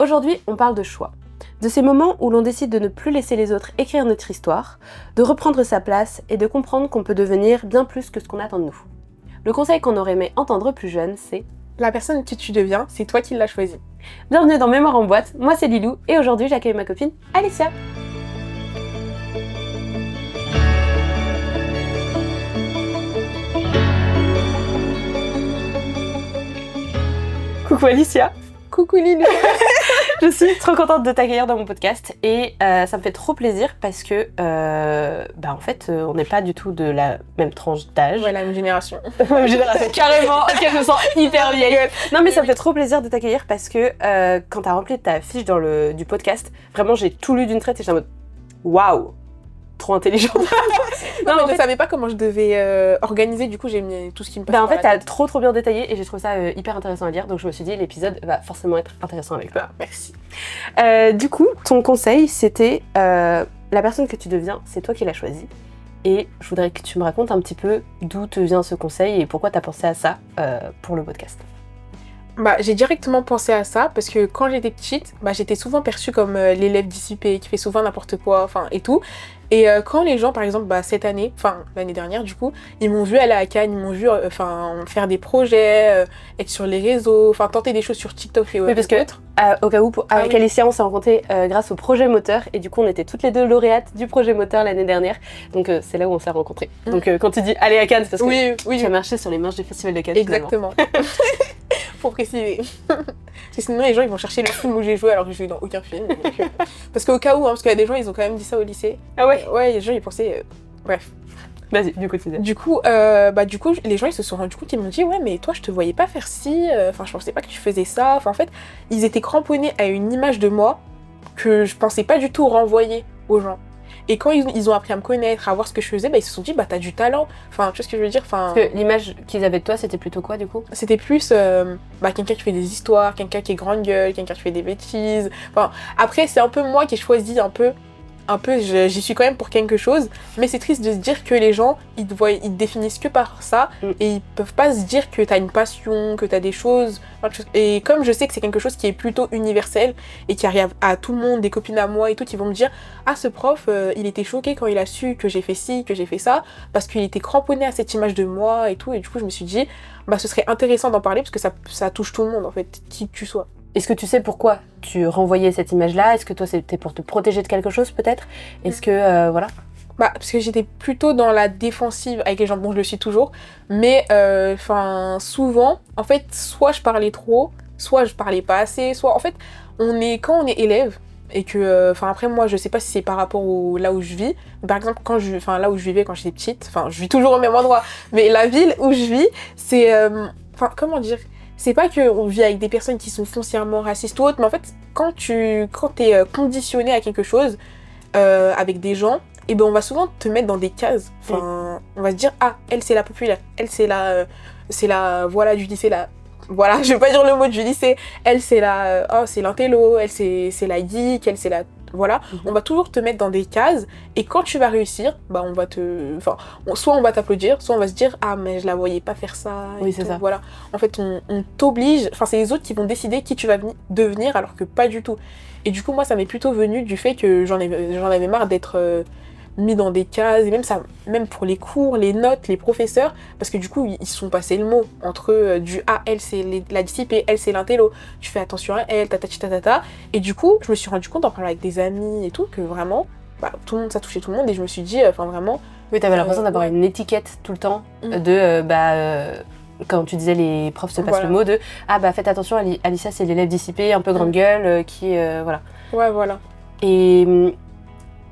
Aujourd'hui, on parle de choix. De ces moments où l'on décide de ne plus laisser les autres écrire notre histoire, de reprendre sa place et de comprendre qu'on peut devenir bien plus que ce qu'on attend de nous. Le conseil qu'on aurait aimé entendre plus jeune, c'est la personne que tu deviens, c'est toi qui l'as choisie. Bienvenue dans Mémoire en boîte, moi c'est Lilou et aujourd'hui j'accueille ma copine Alicia. Coucou Alicia. Coucou Lilou. Je suis trop contente de t'accueillir dans mon podcast et ça me fait trop plaisir parce que en fait on n'est pas du tout de la même tranche d'âge. Ouais, la même génération. Carrément, je me sens hyper vieille. Non mais ça me fait trop plaisir de t'accueillir parce que quand t'as rempli ta fiche du podcast, vraiment j'ai tout lu d'une traite et j'étais en mode waouh, trop intelligente. Non, mais je savais pas comment je devais organiser, du coup j'ai mis tout ce qui me passait. En fait, t'as trop bien détaillé et j'ai trouvé ça hyper intéressant à lire, donc je me suis dit l'épisode va forcément être intéressant avec toi. Merci. Du coup, ton conseil c'était la personne que tu deviens, c'est toi qui l'as choisie. Et je voudrais que tu me racontes un petit peu d'où te vient ce conseil et pourquoi t'as pensé à ça pour le podcast. J'ai directement pensé à ça parce que quand j'étais petite, j'étais souvent perçue comme l'élève dissipé qui fait souvent n'importe quoi, et tout. Et quand les gens, par exemple, cette année, l'année dernière du coup, ils m'ont vu aller à Cannes, ils m'ont vu faire des projets, être sur les réseaux, tenter des choses sur TikTok et oui, parce que au cas où, avec Alicia, on s'est rencontrés grâce au projet moteur et du coup, on était toutes les deux lauréates du projet moteur l'année dernière. Donc c'est là où on s'est rencontrés. Donc quand tu dis aller à Cannes, c'est parce que tu as marché sur les marches du Festival de Cannes. Exactement. Faut préciser. Parce que sinon les gens ils vont chercher le film où j'ai joué alors que je joue dans aucun film. Donc, parce qu'au cas où, parce qu'il y a des gens ils ont quand même dit ça au lycée. Ah ouais. Ouais, les gens ils pensaient. Bref. Vas-y, du coup tu dis. Du coup, les gens ils se sont rendus compte, ils m'ont dit ouais mais toi je te voyais pas faire ci. Je pensais pas que tu faisais ça. En fait, ils étaient cramponnés à une image de moi que je pensais pas du tout renvoyer aux gens. Et quand ils ont appris à me connaître, à voir ce que je faisais, ils se sont dit t'as du talent. Tu vois ce que je veux dire. Parce que l'image qu'ils avaient de toi, c'était plutôt quoi du coup ? C'était plus quelqu'un qui fait des histoires, quelqu'un qui est grande gueule, quelqu'un qui fait des bêtises. Après c'est un peu moi qui ai choisi un peu j'y suis quand même pour quelque chose, mais c'est triste de se dire que les gens ils te définissent que par ça et ils peuvent pas se dire que t'as une passion, que t'as des choses. Et comme je sais que c'est quelque chose qui est plutôt universel et qui arrive à tout le monde, des copines à moi et tout, qui vont me dire ce prof il était choqué quand il a su que j'ai fait ci, que j'ai fait ça, parce qu'il était cramponné à cette image de moi et tout, et du coup je me suis dit ce serait intéressant d'en parler parce que ça touche tout le monde en fait, qui que tu sois. Est-ce que tu sais pourquoi tu renvoyais cette image-là ? Est-ce que toi c'était pour te protéger de quelque chose peut-être ? Est-ce que voilà ? Parce que j'étais plutôt dans la défensive avec les gens, bon je le suis toujours, mais souvent, en fait, soit je parlais trop, soit je parlais pas assez, soit en fait, quand on est élève, et que, après moi je sais pas si c'est par rapport là où je vis, par exemple là où je vivais quand j'étais petite, je vis toujours au même endroit, mais la ville où je vis, c'est, comment dire, c'est pas qu'on vit avec des personnes qui sont foncièrement racistes ou autres, mais en fait, quand t'es conditionné à quelque chose, avec des gens, on va souvent te mettre dans des cases. On va se dire, elle c'est la populaire, elle c'est la voilà du lycée, voilà, je vais pas dire le mot du lycée, elle c'est c'est l'intello, elle c'est la geek, elle c'est la... Voilà, on va toujours te mettre dans des cases et quand tu vas réussir, on va soit on va t'applaudir, soit on va se dire mais je la voyais pas faire ça. Oui, c'est ça. Voilà. En fait, on t'oblige, c'est les autres qui vont décider qui tu vas devenir alors que pas du tout. Et du coup, moi, ça m'est plutôt venu du fait que j'en avais marre d'être mis dans des cases, et même pour les cours, les notes, les professeurs, parce que du coup, ils se sont passés le mot entre elle c'est la dissipée, elle c'est l'intello, tu fais attention à elle, ta. Et du coup, je me suis rendu compte en parlant avec des amis et tout, que vraiment, tout le monde, ça touchait tout le monde, et je me suis dit, vraiment... Oui, t'avais l'impression d'avoir une étiquette tout le temps, quand tu disais les profs se passent le mot de faites attention, Alicia c'est l'élève dissipé, un peu grande gueule, qui voilà. Ouais, voilà. Et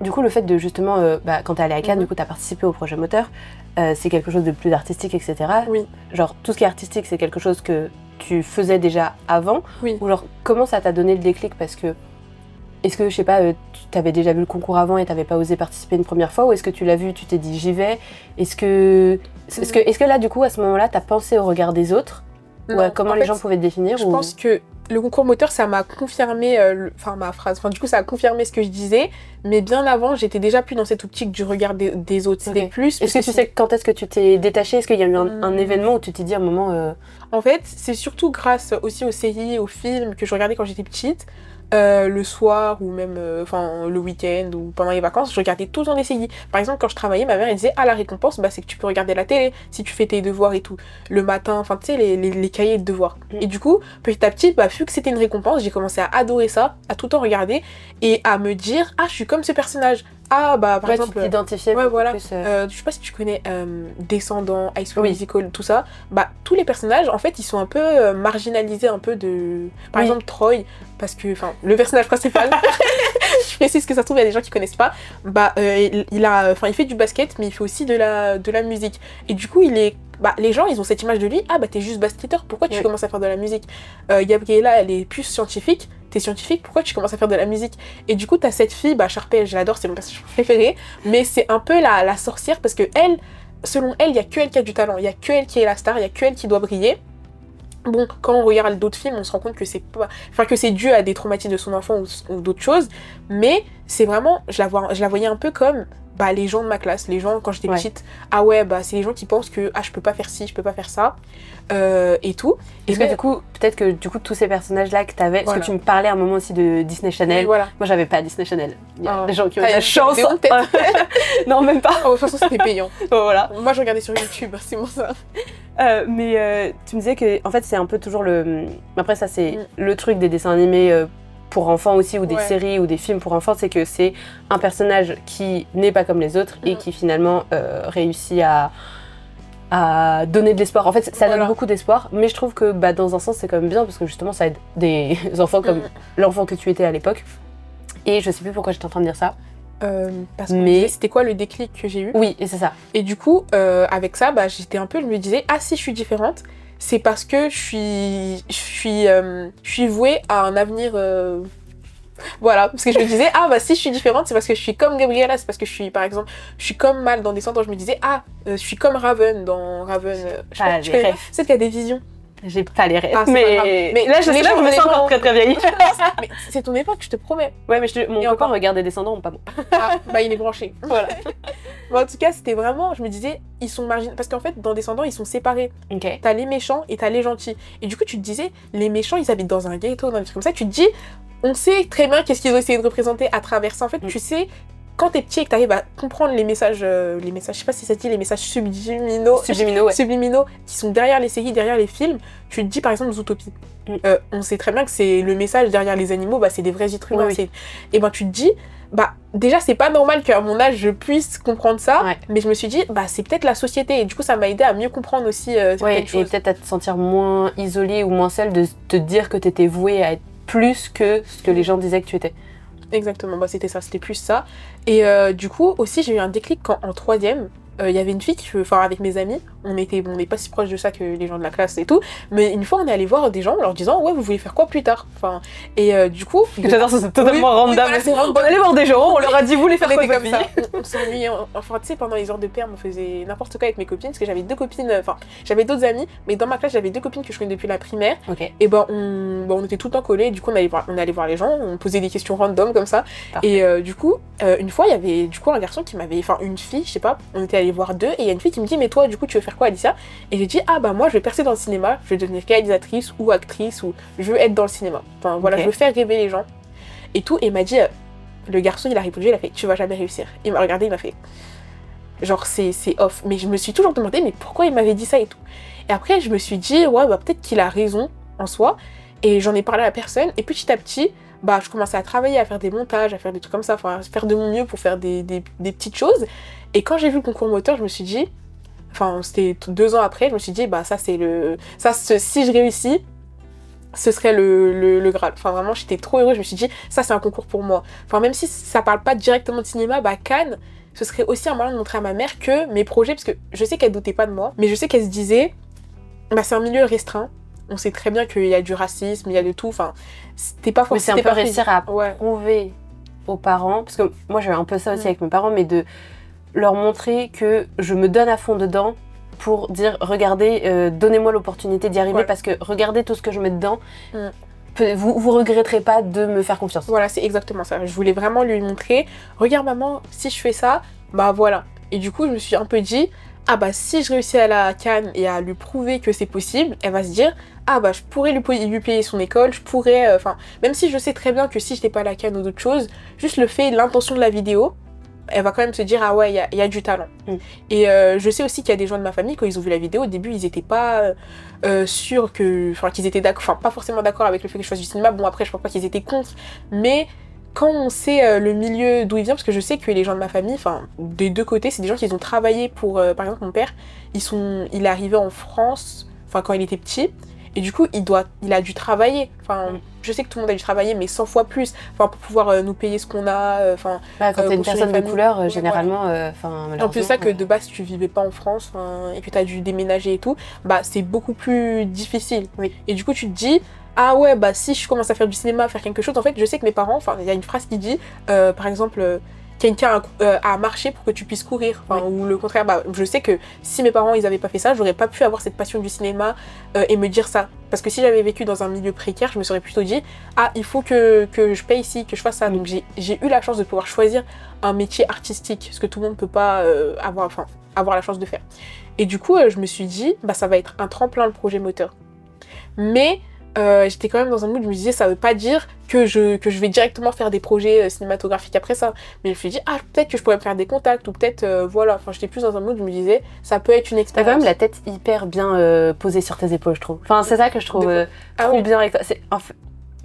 du coup le fait de justement, quand t'es allée à Cannes, du coup t'as participé au projet moteur, c'est quelque chose de plus artistique, etc. Oui. Genre tout ce qui est artistique c'est quelque chose que tu faisais déjà avant, oui. Ou genre comment ça t'a donné le déclic parce que est-ce que, je sais pas, tu avais déjà vu le concours avant et t'avais pas osé participer une première fois, ou est-ce que tu l'as vu, tu t'es dit j'y vais ? Est-ce que là, du coup, à ce moment-là, t'as pensé au regard des autres ? Non, ou à comment les gens pouvaient te définir ? Je pense que le concours moteur, ça m'a confirmé ma phrase. Du coup, ça a confirmé ce que je disais, mais bien avant, j'étais déjà plus dans cette optique du regard des autres. C'était plus... Est-ce que tu sais quand est-ce que tu t'es détachée ? Est-ce qu'il y a eu un événement où tu t'es dit à un moment... En fait, c'est surtout grâce aussi aux séries, aux films que je regardais quand j'étais petite. le soir ou même le week-end ou pendant les vacances, je regardais tout le temps des séries. Par exemple, quand je travaillais, ma mère elle disait la récompense, c'est que tu peux regarder la télé si tu fais tes devoirs et tout. Le matin, enfin tu sais, les cahiers de devoirs. Et du coup, petit à petit, vu que c'était une récompense, j'ai commencé à adorer ça, à tout le temps regarder et à me dire je suis comme ce personnage. Par exemple, tu t'identifiais voilà. plus. Je sais pas si tu connais Descendants, High School Musical, tout ça. Tous les personnages, en fait, ils sont un peu marginalisés, un peu de. Par exemple, Troy, parce que, le personnage principal. Je précise que ça se trouve, il y a des gens qui connaissent pas. Il fait du basket, mais il fait aussi de la musique. Et du coup, il est. Les gens, ils ont cette image de lui. T'es juste basketteur, pourquoi tu commences à faire de la musique? Gabriella, elle est plus scientifique. T'es scientifique, pourquoi tu commences à faire de la musique? Et du coup, t'as cette fille, Sharpay, je l'adore, c'est mon personnage préféré, mais c'est un peu la sorcière parce que elle, selon elle, il y a que elle qui a du talent, il y a que elle qui est la star, il y a que elle qui doit briller. Bon, quand on regarde d'autres films, on se rend compte que c'est pas, que c'est dû à des traumatismes de son enfant ou d'autres choses, mais c'est vraiment, je la voyais un peu comme les gens de ma classe, les gens quand j'étais petite, c'est les gens qui pensent que je peux pas faire ci, je peux pas faire ça, et tout. Est-ce que du coup, peut-être que tous ces personnages-là que t'avais, parce que tu me parlais à un moment aussi de Disney Channel, voilà. Moi j'avais pas Disney Channel, il y a des gens qui ont la chance. Non, même pas. De toute façon, c'était payant. Voilà. Moi je regardais sur YouTube, c'est pour ça. Mais tu me disais que en fait c'est un peu toujours après ça c'est le truc des dessins animés pour enfants aussi, ou des séries ou des films pour enfants, c'est que c'est un personnage qui n'est pas comme les autres et qui finalement réussit à donner de l'espoir. En fait ça donne beaucoup d'espoir, mais je trouve que dans un sens c'est quand même bien parce que justement ça aide des enfants comme l'enfant que tu étais à l'époque. Et je sais plus pourquoi j'étais en train de dire ça. Parce que c'était quoi le déclic que j'ai eu? Oui, et c'est ça. Et du coup, avec ça, j'étais un peu, je me disais, si je suis différente, c'est parce que je suis vouée à un avenir. Voilà, parce que je me disais, si je suis différente, c'est parce que je suis comme Gabriella, c'est parce que je suis, par exemple, je suis comme Mal dans Descendants, je me disais, je suis comme Raven dans Raven. C'est qu'il y a des visions. J'ai pas les rêves, mais là je me sens encore très très vieille. Mais c'est ton époque, je te promets. Ouais, mais mon copain regardait Descendants, pas moi. Il est branché. Voilà. En tout cas, c'était vraiment, je me disais, ils sont marginaux. Parce qu'en fait, dans Descendants, ils sont séparés. Okay. T'as les méchants et t'as les gentils. Et du coup, tu te disais, les méchants, ils habitent dans un ghetto, dans des trucs comme ça. Tu te dis, on sait très bien qu'est-ce qu'ils ont essayé de représenter à travers ça. En fait, tu sais. Quand t'es petit et que t'arrives à comprendre les messages, je sais pas si ça dit, les messages subliminaux, qui sont derrière les séries, derrière les films, tu te dis par exemple Zootopie. On sait très bien que c'est le message derrière les animaux, c'est des vrais êtres humains. Oui. Et tu te dis, déjà c'est pas normal qu'à mon âge je puisse comprendre ça, mais je me suis dit, c'est peut-être la société, et du coup ça m'a aidé à mieux comprendre aussi certaines choses. Et peut-être à te sentir moins isolée ou moins seule, de te dire que t'étais vouée à être plus que ce que les gens disaient que tu étais. Exactement, c'était ça, c'était plus ça. Et du coup, aussi, j'ai eu un déclic quand, en 3e, il y avait une fille avec mes amis, on n'est pas si proches de ça que les gens de la classe et tout, mais une fois on est allé voir des gens en leur disant vous voulez faire quoi plus tard, et du coup j'adore ça, c'est totalement random. On allait voir des gens, on leur a dit vous voulez faire quoi comme ça, on s'ennuyait, tu sais, pendant les heures de perm on faisait n'importe quoi avec mes copines, parce que j'avais 2 copines, j'avais d'autres amis, mais dans ma classe j'avais 2 copines que je connais depuis la primaire. Et on était tout le temps collés, du coup on allait voir les gens, on posait des questions random comme ça. Parfait. Et du coup une fois il y avait un garçon qui m'avait, une fille, je sais pas, on était allé voir 2 et il y a une fille qui me dit mais toi du coup tu veux faire quoi Alicia? Et j'ai dit moi je vais percer dans le cinéma, je vais devenir réalisatrice ou actrice, ou je veux être dans le cinéma, je veux faire rêver les gens et tout. Et il m'a dit, le garçon il a répondu, il a fait tu vas jamais réussir. Il m'a regardé, il m'a fait genre c'est off, mais je me suis toujours demandé mais pourquoi il m'avait dit ça et tout. Et après je me suis dit peut-être qu'il a raison en soi, et j'en ai parlé à la personne, et petit à petit je commençais à travailler, à faire des montages, à faire des trucs comme ça, à faire de mon mieux pour faire des petites choses. Et quand j'ai vu le concours moteur, je me suis dit, c'était 2 ans après, je me suis dit, si je réussis, ce serait le Graal. Vraiment, j'étais trop heureuse, je me suis dit, ça c'est un concours pour moi. Même si ça parle pas directement de cinéma, Cannes, ce serait aussi un moyen de montrer à ma mère que mes projets, parce que je sais qu'elle doutait pas de moi, mais je sais qu'elle se disait, c'est un milieu restreint, on sait très bien qu'il y a du racisme, il y a de tout, c'était pas forcément... Mais c'est un peu réussir à prouver aux parents, parce que moi j'avais un peu ça aussi avec mes parents, mais de leur montrer que je me donne à fond dedans pour dire regardez, donnez-moi l'opportunité d'y arriver, parce que regardez tout ce que je mets dedans, vous regretterez pas de me faire confiance. Voilà, c'est exactement ça. Je voulais vraiment lui montrer, regarde maman, si je fais ça, voilà. Et du coup je me suis un peu dit, ah bah si je réussis à la Cannes et à lui prouver que c'est possible, elle va se dire ah bah je pourrais lui payer son école, je pourrais, enfin, même si je sais très bien que si j'étais pas à la Cannes ou d'autres choses, juste le fait, l'intention de la vidéo, elle va quand même se dire ah ouais, il y a du talent. Et je sais aussi qu'il y a des gens de ma famille, quand ils ont vu la vidéo, au début ils étaient pas sûrs qu'ils étaient d'accord, enfin pas forcément d'accord avec le fait que je fasse du cinéma, bon après je pense pas qu'ils étaient contre, mais quand on sait le milieu d'où il vient, parce que je sais que les gens de ma famille, enfin des deux côtés, c'est des gens qui ont travaillé pour, par exemple mon père, il est arrivé en France, enfin quand il était petit, et du coup il a dû travailler, enfin je sais que tout le monde a dû travailler, mais 100 fois plus, enfin pour pouvoir nous payer ce qu'on a, enfin. Bah, quand t'es une personne de couleur, généralement, En plus de ça, que de base tu vivais pas en France, et que t'as dû déménager et tout, bah c'est beaucoup plus difficile. Oui. Et du coup tu te dis ah ouais, bah si je commence à faire du cinéma, à faire quelque chose, en fait, je sais que mes parents, enfin, il y a une phrase qui dit, par exemple, quelqu'un a marché pour que tu puisses courir, ou le contraire, bah, je sais que si mes parents, ils avaient pas fait ça, j'aurais pas pu avoir cette passion du cinéma et me dire ça. Parce que si j'avais vécu dans un milieu précaire, je me serais plutôt dit, ah, il faut que je paye ici, que je fasse ça. Donc j'ai eu la chance de pouvoir choisir un métier artistique, ce que tout le monde peut pas avoir la chance de faire. Et du coup, je me suis dit, bah, ça va être un tremplin, le projet moteur. Mais j'étais quand même dans un mood, je me disais, ça veut pas dire que je vais directement faire des projets cinématographiques après ça. Mais je me suis dit, ah, peut-être que je pourrais me faire des contacts, ou peut-être, voilà. Enfin, j'étais plus dans un mood, je me disais, ça peut être une expérience. T'as quand même la tête hyper bien posée sur tes épaules, je trouve. Enfin, c'est ça que je trouve trop bien avec toi.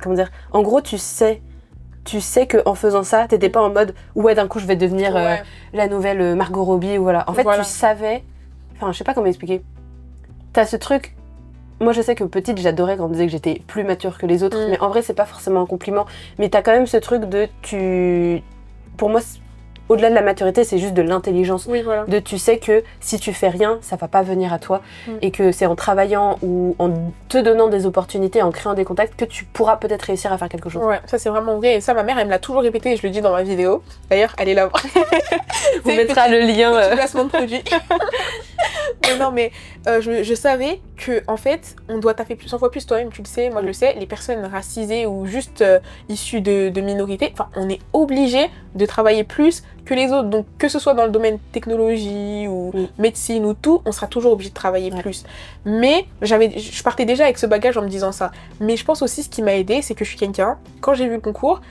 Comment dire, en gros, tu sais qu'en faisant ça, t'étais pas en mode, ouais, d'un coup, je vais devenir la nouvelle Margot Robbie, ou voilà. En fait, tu savais, enfin, je sais pas comment expliquer. T'as ce truc. Moi, je sais que petite, j'adorais quand on disait que j'étais plus mature que les autres, mais en vrai, c'est pas forcément un compliment. Mais t'as quand même ce truc de Pour moi, au-delà de la maturité, c'est juste de l'intelligence. Oui, voilà. De tu sais que si tu fais rien, ça va pas venir à toi. Et que c'est en travaillant ou en te donnant des opportunités, en créant des contacts, que tu pourras peut-être réussir à faire quelque chose. Ouais, ça c'est vraiment vrai. Et ça, ma mère, elle me l'a toujours répété et je le dis dans ma vidéo. D'ailleurs, elle est là. On mettra le lien. Petit placement de produit. Mais non, mais je savais que en fait, on doit taffer 100 fois plus, toi-même, tu le sais, moi je le sais, les personnes racisées ou juste issues de minorités, enfin, on est obligé de travailler plus que les autres. Donc, que ce soit dans le domaine technologie ou médecine ou tout, on sera toujours obligé de travailler plus. Mais je partais déjà avec ce bagage en me disant ça. Mais je pense aussi, ce qui m'a aidé, c'est que je suis quelqu'un, quand j'ai vu le concours,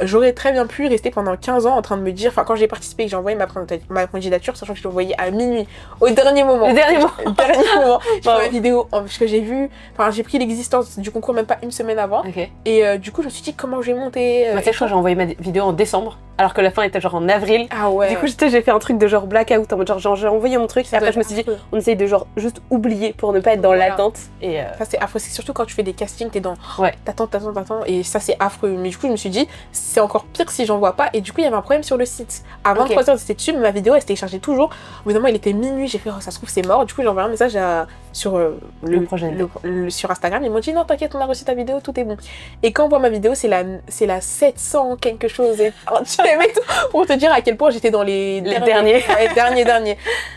j'aurais très bien pu rester pendant 15 ans en train de me dire, enfin quand j'ai participé et que j'ai envoyé ma candidature, sachant que je l'ai envoyée à minuit, au dernier moment. Le dernier moment. J'ai fait ma vidéo, parce que j'ai vu, enfin j'ai pris l'existence du concours même pas une semaine avant. Okay. Et du coup je me suis dit comment je vais monter. Moi, tu sais, je crois que j'ai envoyé ma vidéo en décembre, alors que la fin était genre en avril. Ah ouais. Du coup j'ai fait un truc de genre blackout, en mode genre j'ai envoyé mon truc, et après je me suis dit, on essaye de genre juste oublier pour ne pas être dans l'attente. Et ça c'est affreux, c'est surtout quand tu fais des castings, t'es dans t'attends, et ça c'est affreux. Mais du coup je me suis dit, c'est encore pire si j'en vois pas, et du coup il y avait un problème sur le site. À 23h c'était dessus, mais ma vidéo elle se téléchargeait toujours. Au bout d'un moment il était minuit, j'ai fait ça se trouve c'est mort. Du coup j'ai envoyé un message sur sur Instagram, ils m'ont dit non t'inquiète, on a reçu ta vidéo, tout est bon. Et quand on voit ma vidéo, c'est la 700 quelque chose, et pour te dire à quel point j'étais dans les derniers.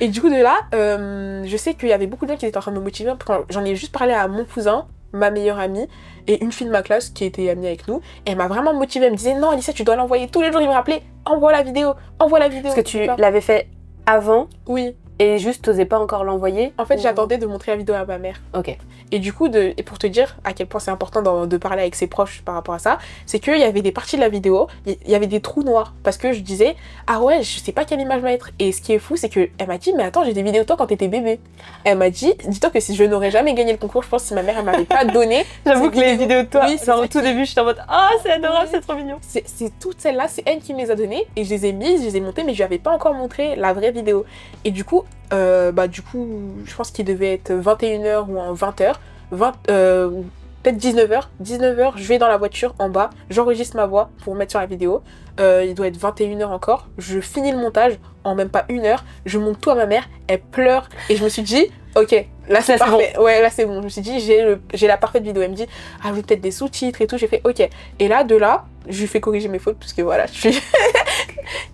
Et du coup de là, je sais qu'il y avait beaucoup de gens qui étaient en train de me motiver. Quand j'en ai juste parlé à mon cousin, ma meilleure amie, et une fille de ma classe qui était amie avec nous, et elle m'a vraiment motivée, elle me disait non Alicia, tu dois l'envoyer tous les jours, il me rappelait envoie la vidéo. Parce que tu l'avais fait avant. Oui. Et juste t'osais pas encore l'envoyer. En fait j'attendais de montrer la vidéo à ma mère. Ok. Et du coup, et pour te dire à quel point c'est important de parler avec ses proches par rapport à ça, c'est qu'il y avait des parties de la vidéo, il y avait des trous noirs, parce que je disais, ah ouais, je sais pas quelle image mettre. Et ce qui est fou, c'est qu'elle m'a dit, mais attends, j'ai des vidéos de toi quand t'étais bébé. Elle m'a dit, dis-toi que si je n'aurais jamais gagné le concours, je pense, si ma mère elle m'avait pas donné. J'avoue que les vidéos de toi, genre au tout début, j'étais en mode, ah c'est adorable, c'est trop mignon. C'est toutes celles-là, c'est elle qui me les a données, et je les ai mises, je les ai montées, mais je lui avais pas encore montré la vraie vidéo. Et du coup, je pense qu'il devait être 21h ou en 20h. Peut-être 19h, je vais dans la voiture en bas, j'enregistre ma voix pour mettre sur la vidéo. Il doit être 21h encore, je finis le montage en même pas 1 heure, je monte tout à ma mère, elle pleure, et je me suis dit, ok, là c'est parfait. Bon. Ouais, là c'est bon. Je me suis dit, j'ai la parfaite vidéo. Elle me dit, ajoute peut-être des sous-titres et tout. J'ai fait, ok. Et là, de là, je lui fais corriger mes fautes parce que voilà, je suis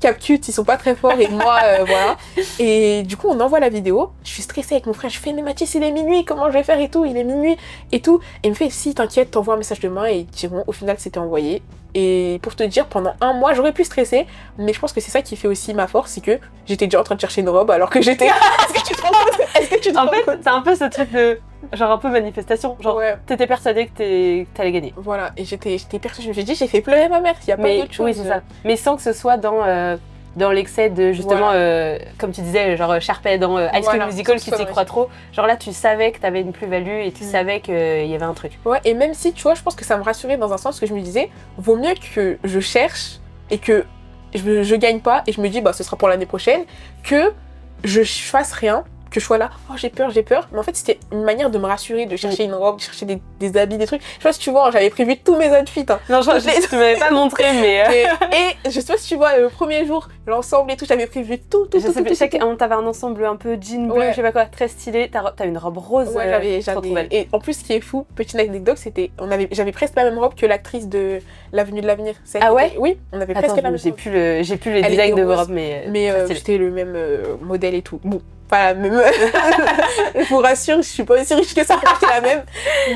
CapCut, ils sont pas très forts et moi, voilà. Et du coup, on envoie la vidéo. Je suis stressée avec mon frère. Je fais, mais Mathis, il est minuit, comment je vais faire et tout? Il est minuit et tout. Et il me fait, si, t'inquiète, t'envoies un message demain et ils diront, au final, c'était envoyé. Et pour te dire, pendant 1 mois, j'aurais pu stresser, mais je pense que c'est ça qui fait aussi ma force, c'est que j'étais déjà en train de chercher une robe alors que j'étais... Est-ce que tu te rends compte? Est-ce que tu te En rends fait, compte? c'est un peu ce truc de. Genre un peu manifestation. Genre, Ouais, t'étais persuadée que t'allais gagner. voilà. Et j'étais persuadée, je me suis dit, j'ai fait pleurer ma mère, il n'y a pas Mais d'autre chose. oui, c'est ça. Mais sans que ce soit dans l'excès de justement, Voilà. comme tu disais, genre Sharpay dans High School Voilà, Musical, c'est qui ça, t'y ouais. croit trop. Genre là, tu savais que t'avais une plus-value et tu savais qu'il y avait un truc. Ouais, et même si, tu vois, je pense que ça me rassurait dans un sens que je me disais, vaut mieux que je cherche et que je gagne pas et je me dis, bah, ce sera pour l'année prochaine, que je fasse rien, que je sois là, oh, j'ai peur. Mais en fait, c'était une manière de me rassurer, de chercher une robe, de chercher des habits, des trucs. Je sais pas si tu vois, j'avais prévu tous mes outfits. Hein. Non, tu m'avais pas montré, mais. Et je sais pas si tu vois, le premier jour, l'ensemble et tout, j'avais prévu tout. T'avais un ensemble un peu jean bleu, Ouais. je sais pas quoi, très stylé. T'as une robe rose. Ouais, trop belle. Et en plus, ce qui est fou, petite anecdote, j'avais presque la même robe que l'actrice de L'Avenue de l'Avenir. Ah ouais? Oui, on avait presque la même J'ai robe. plus les Elle designs était de vos rose, robes, mais. Mais très stylé. c'était le même modèle et tout. Bon, pas la même. Je vous rassure, je suis pas aussi riche que ça pour acheter la même.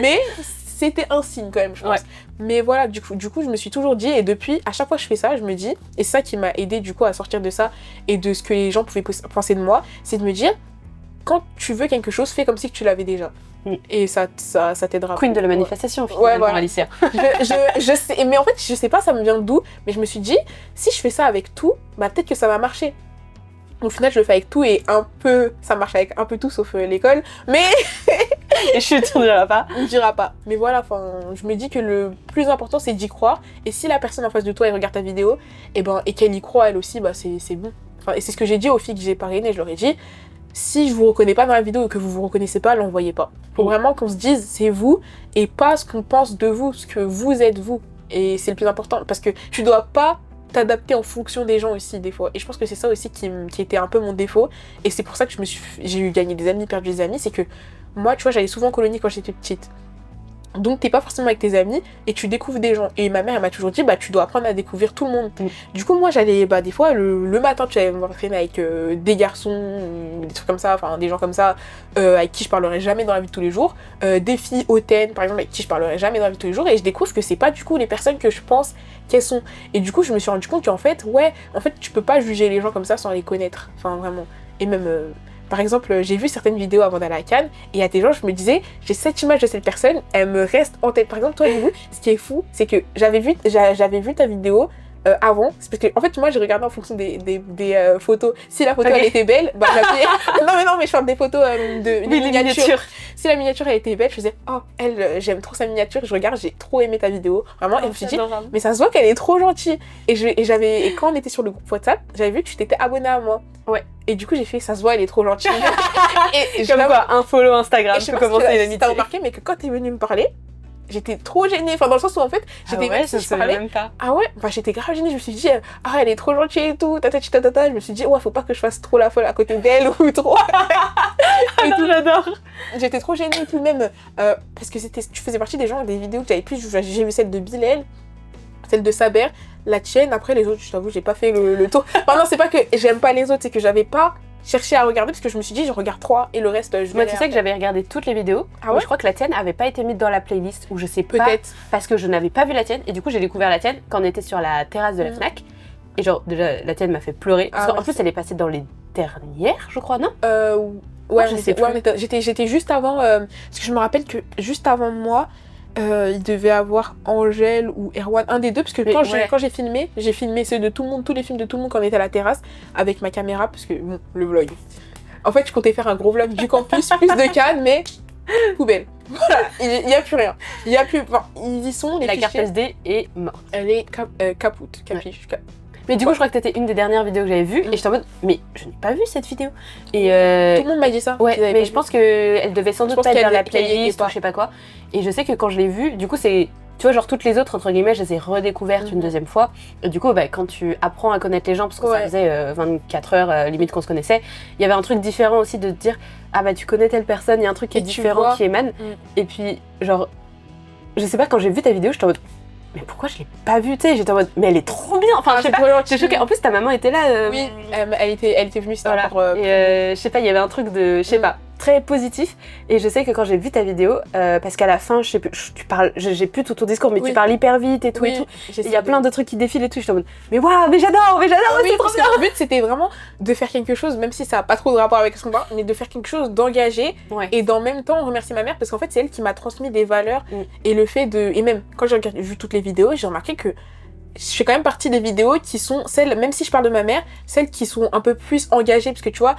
Mais c'était un signe quand même, je pense. Ouais. Mais voilà, du coup, je me suis toujours dit, et depuis, à chaque fois que je fais ça, je me dis, et c'est ça qui m'a aidé du coup à sortir de ça et de ce que les gens pouvaient penser de moi, c'est de me dire, quand tu veux quelque chose, fais comme si tu l'avais déjà. Et ça t'aidera. Queen de la manifestation, finalement, Ouais, voilà. Alicia. Je sais, mais en fait, je sais pas, ça me vient d'où, mais je me suis dit, si je fais ça avec tout, bah peut-être que ça va marcher. Au final, je le fais avec tout et ça marche avec un peu tout sauf l'école, mais Et je ne dirai pas. on ne dira pas. Mais voilà, je me dis que le plus important, c'est d'y croire. Et si la personne en face de toi, elle regarde ta vidéo, et qu'elle y croit elle aussi, bah c'est bon. Et c'est ce que j'ai dit aux filles que j'ai parrainées, je leur ai dit, si je vous reconnais pas dans la vidéo et que vous vous reconnaissez pas, l'envoyez pas. Faut vraiment qu'on se dise, c'est vous, et pas ce qu'on pense de vous, ce que vous êtes vous. Et c'est le plus important, parce que tu dois pas t'adapter en fonction des gens aussi des fois, et je pense que c'est ça aussi qui était un peu mon défaut, et c'est pour ça que j'ai eu gagné des amis, perdu des amis, c'est que moi tu vois j'allais souvent en colonie quand j'étais petite, donc t'es pas forcément avec tes amis et tu découvres des gens, et ma mère elle m'a toujours dit bah tu dois apprendre à découvrir tout le monde. Du coup moi j'allais des fois le matin tu allais me traîner avec des garçons, des trucs comme ça, enfin des gens comme ça avec qui je parlerai jamais dans la vie de tous les jours, des filles hautaines par exemple avec qui je parlerai jamais dans la vie de tous les jours, et je découvre que c'est pas du coup les personnes que je pense qu'elles sont, et du coup je me suis rendu compte qu'en fait tu peux pas juger les gens comme ça sans les connaître, enfin vraiment. Et même par exemple, j'ai vu certaines vidéos avant d'aller à Cannes, et il y a des gens, je me disais, j'ai cette image de cette personne, elle me reste en tête. Par exemple, toi, Lilou, ce qui est fou, c'est que j'avais vu ta vidéo avant, c'est parce que, en fait, moi, j'ai regardé en fonction des photos. Si la photo, elle était belle, bah j'appuyais. non, mais je parle des photos de miniatures. Si la miniature, elle était belle, je faisais, oh, j'aime trop sa miniature, je regarde, j'ai trop aimé ta vidéo. Vraiment, et je me suis dit, mais ça se voit qu'elle est trop gentille. Et quand on était sur le groupe WhatsApp, j'avais vu que tu t'étais abonnée à moi. Ouais. Et du coup, j'ai fait, ça se voit, elle est trop gentille. Et comme quoi, un follow Instagram, je peux commencer une amitié. T'as remarqué, mais que quand t'es venue me parler, j'étais trop gênée. Enfin, dans le sens où en fait, j'étais même si je parlais. Même pas. Ah ouais, bah j'étais grave gênée. Je me suis dit, ah, elle est trop gentille et tout. Je me suis dit, ouais, faut pas que je fasse trop la folle à côté d'elle ou trop. Et tout, j'adore. J'étais trop gênée et tout, même parce que tu faisais partie des gens, des vidéos que j'avais plus. J'ai vu celle de Bilal, celle de Saber, la tienne. Après, les autres, je t'avoue, j'ai pas fait le tour. Enfin, non, c'est pas que j'aime pas les autres, c'est que j'avais pas cherché à regarder parce que je me suis dit, je regarde 3 et le reste, je vais. Moi, tu sais que j'avais regardé toutes les vidéos. Ah ouais? Je crois que la tienne avait pas été mise dans la playlist, ou je sais pas. Peut-être. Parce que je n'avais pas vu la tienne, et du coup, j'ai découvert la tienne quand on était sur la terrasse de la Fnac. Et genre, déjà, la tienne m'a fait pleurer. Parce qu'en plus, elle est passée dans les dernières, je crois, non? Ouais, je sais plus. J'étais juste avant, parce que je me rappelle que juste avant moi, il devait avoir Angèle ou Erwan, un des deux, parce que quand j'ai filmé ceux de tout le monde, tous les films de tout le monde quand on était à la terrasse, avec ma caméra, parce que bon, le vlog. En fait, je comptais faire un gros vlog du campus, plus de Cannes, mais poubelle. Voilà, il n'y a plus rien. Il y a plus, enfin, ils y sont, les La fichiers. carte SD est morte. Elle est capoute. Mais du coup, je crois que t'étais une des dernières vidéos que j'avais vues, et j'étais en mode, mais je n'ai pas vu cette vidéo. Et tout le monde m'a dit ça. Ouais, mais je pense qu'elle devait sans doute pas être dans la playlist ou je sais pas quoi. Et je sais que quand je l'ai vue, du coup, c'est. Tu vois, genre toutes les autres, entre guillemets, je les ai redécouvertes une deuxième fois. Et du coup, bah, quand tu apprends à connaître les gens, parce que ça faisait 24 heures limite qu'on se connaissait, il y avait un truc différent aussi de te dire, ah bah tu connais telle personne, il y a un truc qui est différent qui émane. Et puis, genre, je sais pas, quand j'ai vu ta vidéo, j'étais en mode, mais pourquoi je l'ai pas vue, tu sais, j'étais en mode, mais elle est trop bien. Enfin, je sais pas, j'étais choquée. En plus, ta maman était là. Oui, elle était venue, voilà. Et je sais pas, il y avait un truc de, je sais pas. très positif. Et je sais que quand j'ai vu ta vidéo, parce qu'à la fin, je sais plus, j'ai plus tout ton discours, mais tu parles hyper vite et tout et tout. Il y a plein de trucs qui défilent et tout. Je suis en mode, mais waouh, mais j'adore, oui, c'est trop parce bien. que le but c'était vraiment de faire quelque chose, même si ça a pas trop de rapport avec ce qu'on parle, mais de faire quelque chose d'engagé et d'en même temps remercier ma mère parce qu'en fait c'est elle qui m'a transmis des valeurs et le fait de. Et même quand j'ai vu toutes les vidéos, j'ai remarqué que je fais quand même partie des vidéos qui sont celles, même si je parle de ma mère, celles qui sont un peu plus engagées, parce que tu vois,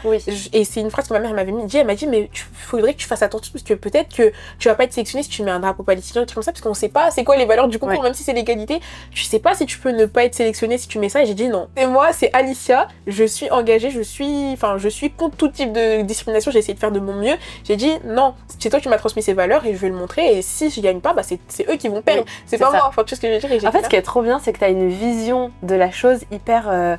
et c'est une phrase que ma mère m'avait dit, elle m'a dit, mais il faudrait que tu fasses attention, parce que peut-être que tu vas pas être sélectionnée si tu mets un drapeau palestinien, un truc comme ça, parce qu'on sait pas c'est quoi les valeurs du concours, même si c'est l'égalité, tu sais pas si tu peux ne pas être sélectionnée si tu mets ça, et j'ai dit non. Et moi, c'est Alicia, je suis engagée, je suis contre tout type de discrimination, j'ai essayé de faire de mon mieux, j'ai dit non, c'est toi qui m'as transmis ces valeurs, et je vais le montrer, et si je gagne pas, bah c'est eux qui vont perdre, c'est pas moi, enfin tu vois ce que je veux dire. En fait, ce qui est trop bien, c'est que t'as une vision de la chose hyper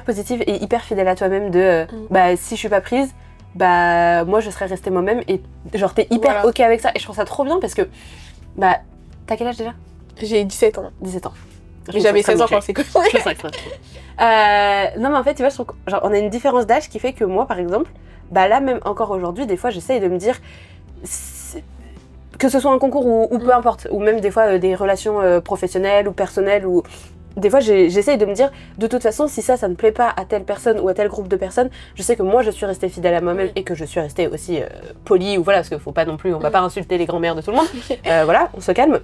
positive et hyper fidèle à toi-même de bah si je suis pas prise, bah moi je serais restée moi-même et genre t'es hyper ok avec ça et je trouve ça trop bien parce que bah t'as quel âge déjà? J'ai 17 ans. 17 ans. Mais j'avais 16 ans quand c'est quoi. Non mais en fait tu vois je trouve genre on a une différence d'âge qui fait que moi par exemple bah là même encore aujourd'hui des fois j'essaye de me dire que ce soit un concours ou peu importe ou même des fois des relations professionnelles ou personnelles ou des fois j'essaye de me dire de toute façon si ça ne plaît pas à telle personne ou à tel groupe de personnes, je sais que moi je suis restée fidèle à moi-même et que je suis restée aussi polie ou voilà parce qu'il faut pas non plus, on va pas insulter les grands-mères de tout le monde, voilà on se calme.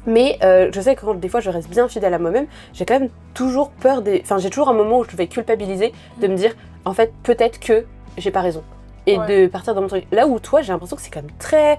Mais je sais que quand des fois je reste bien fidèle à moi-même, j'ai quand même toujours peur enfin j'ai toujours un moment où je vais culpabiliser de me dire en fait peut-être que j'ai pas raison et de partir dans mon truc. Là où toi j'ai l'impression que c'est quand même très...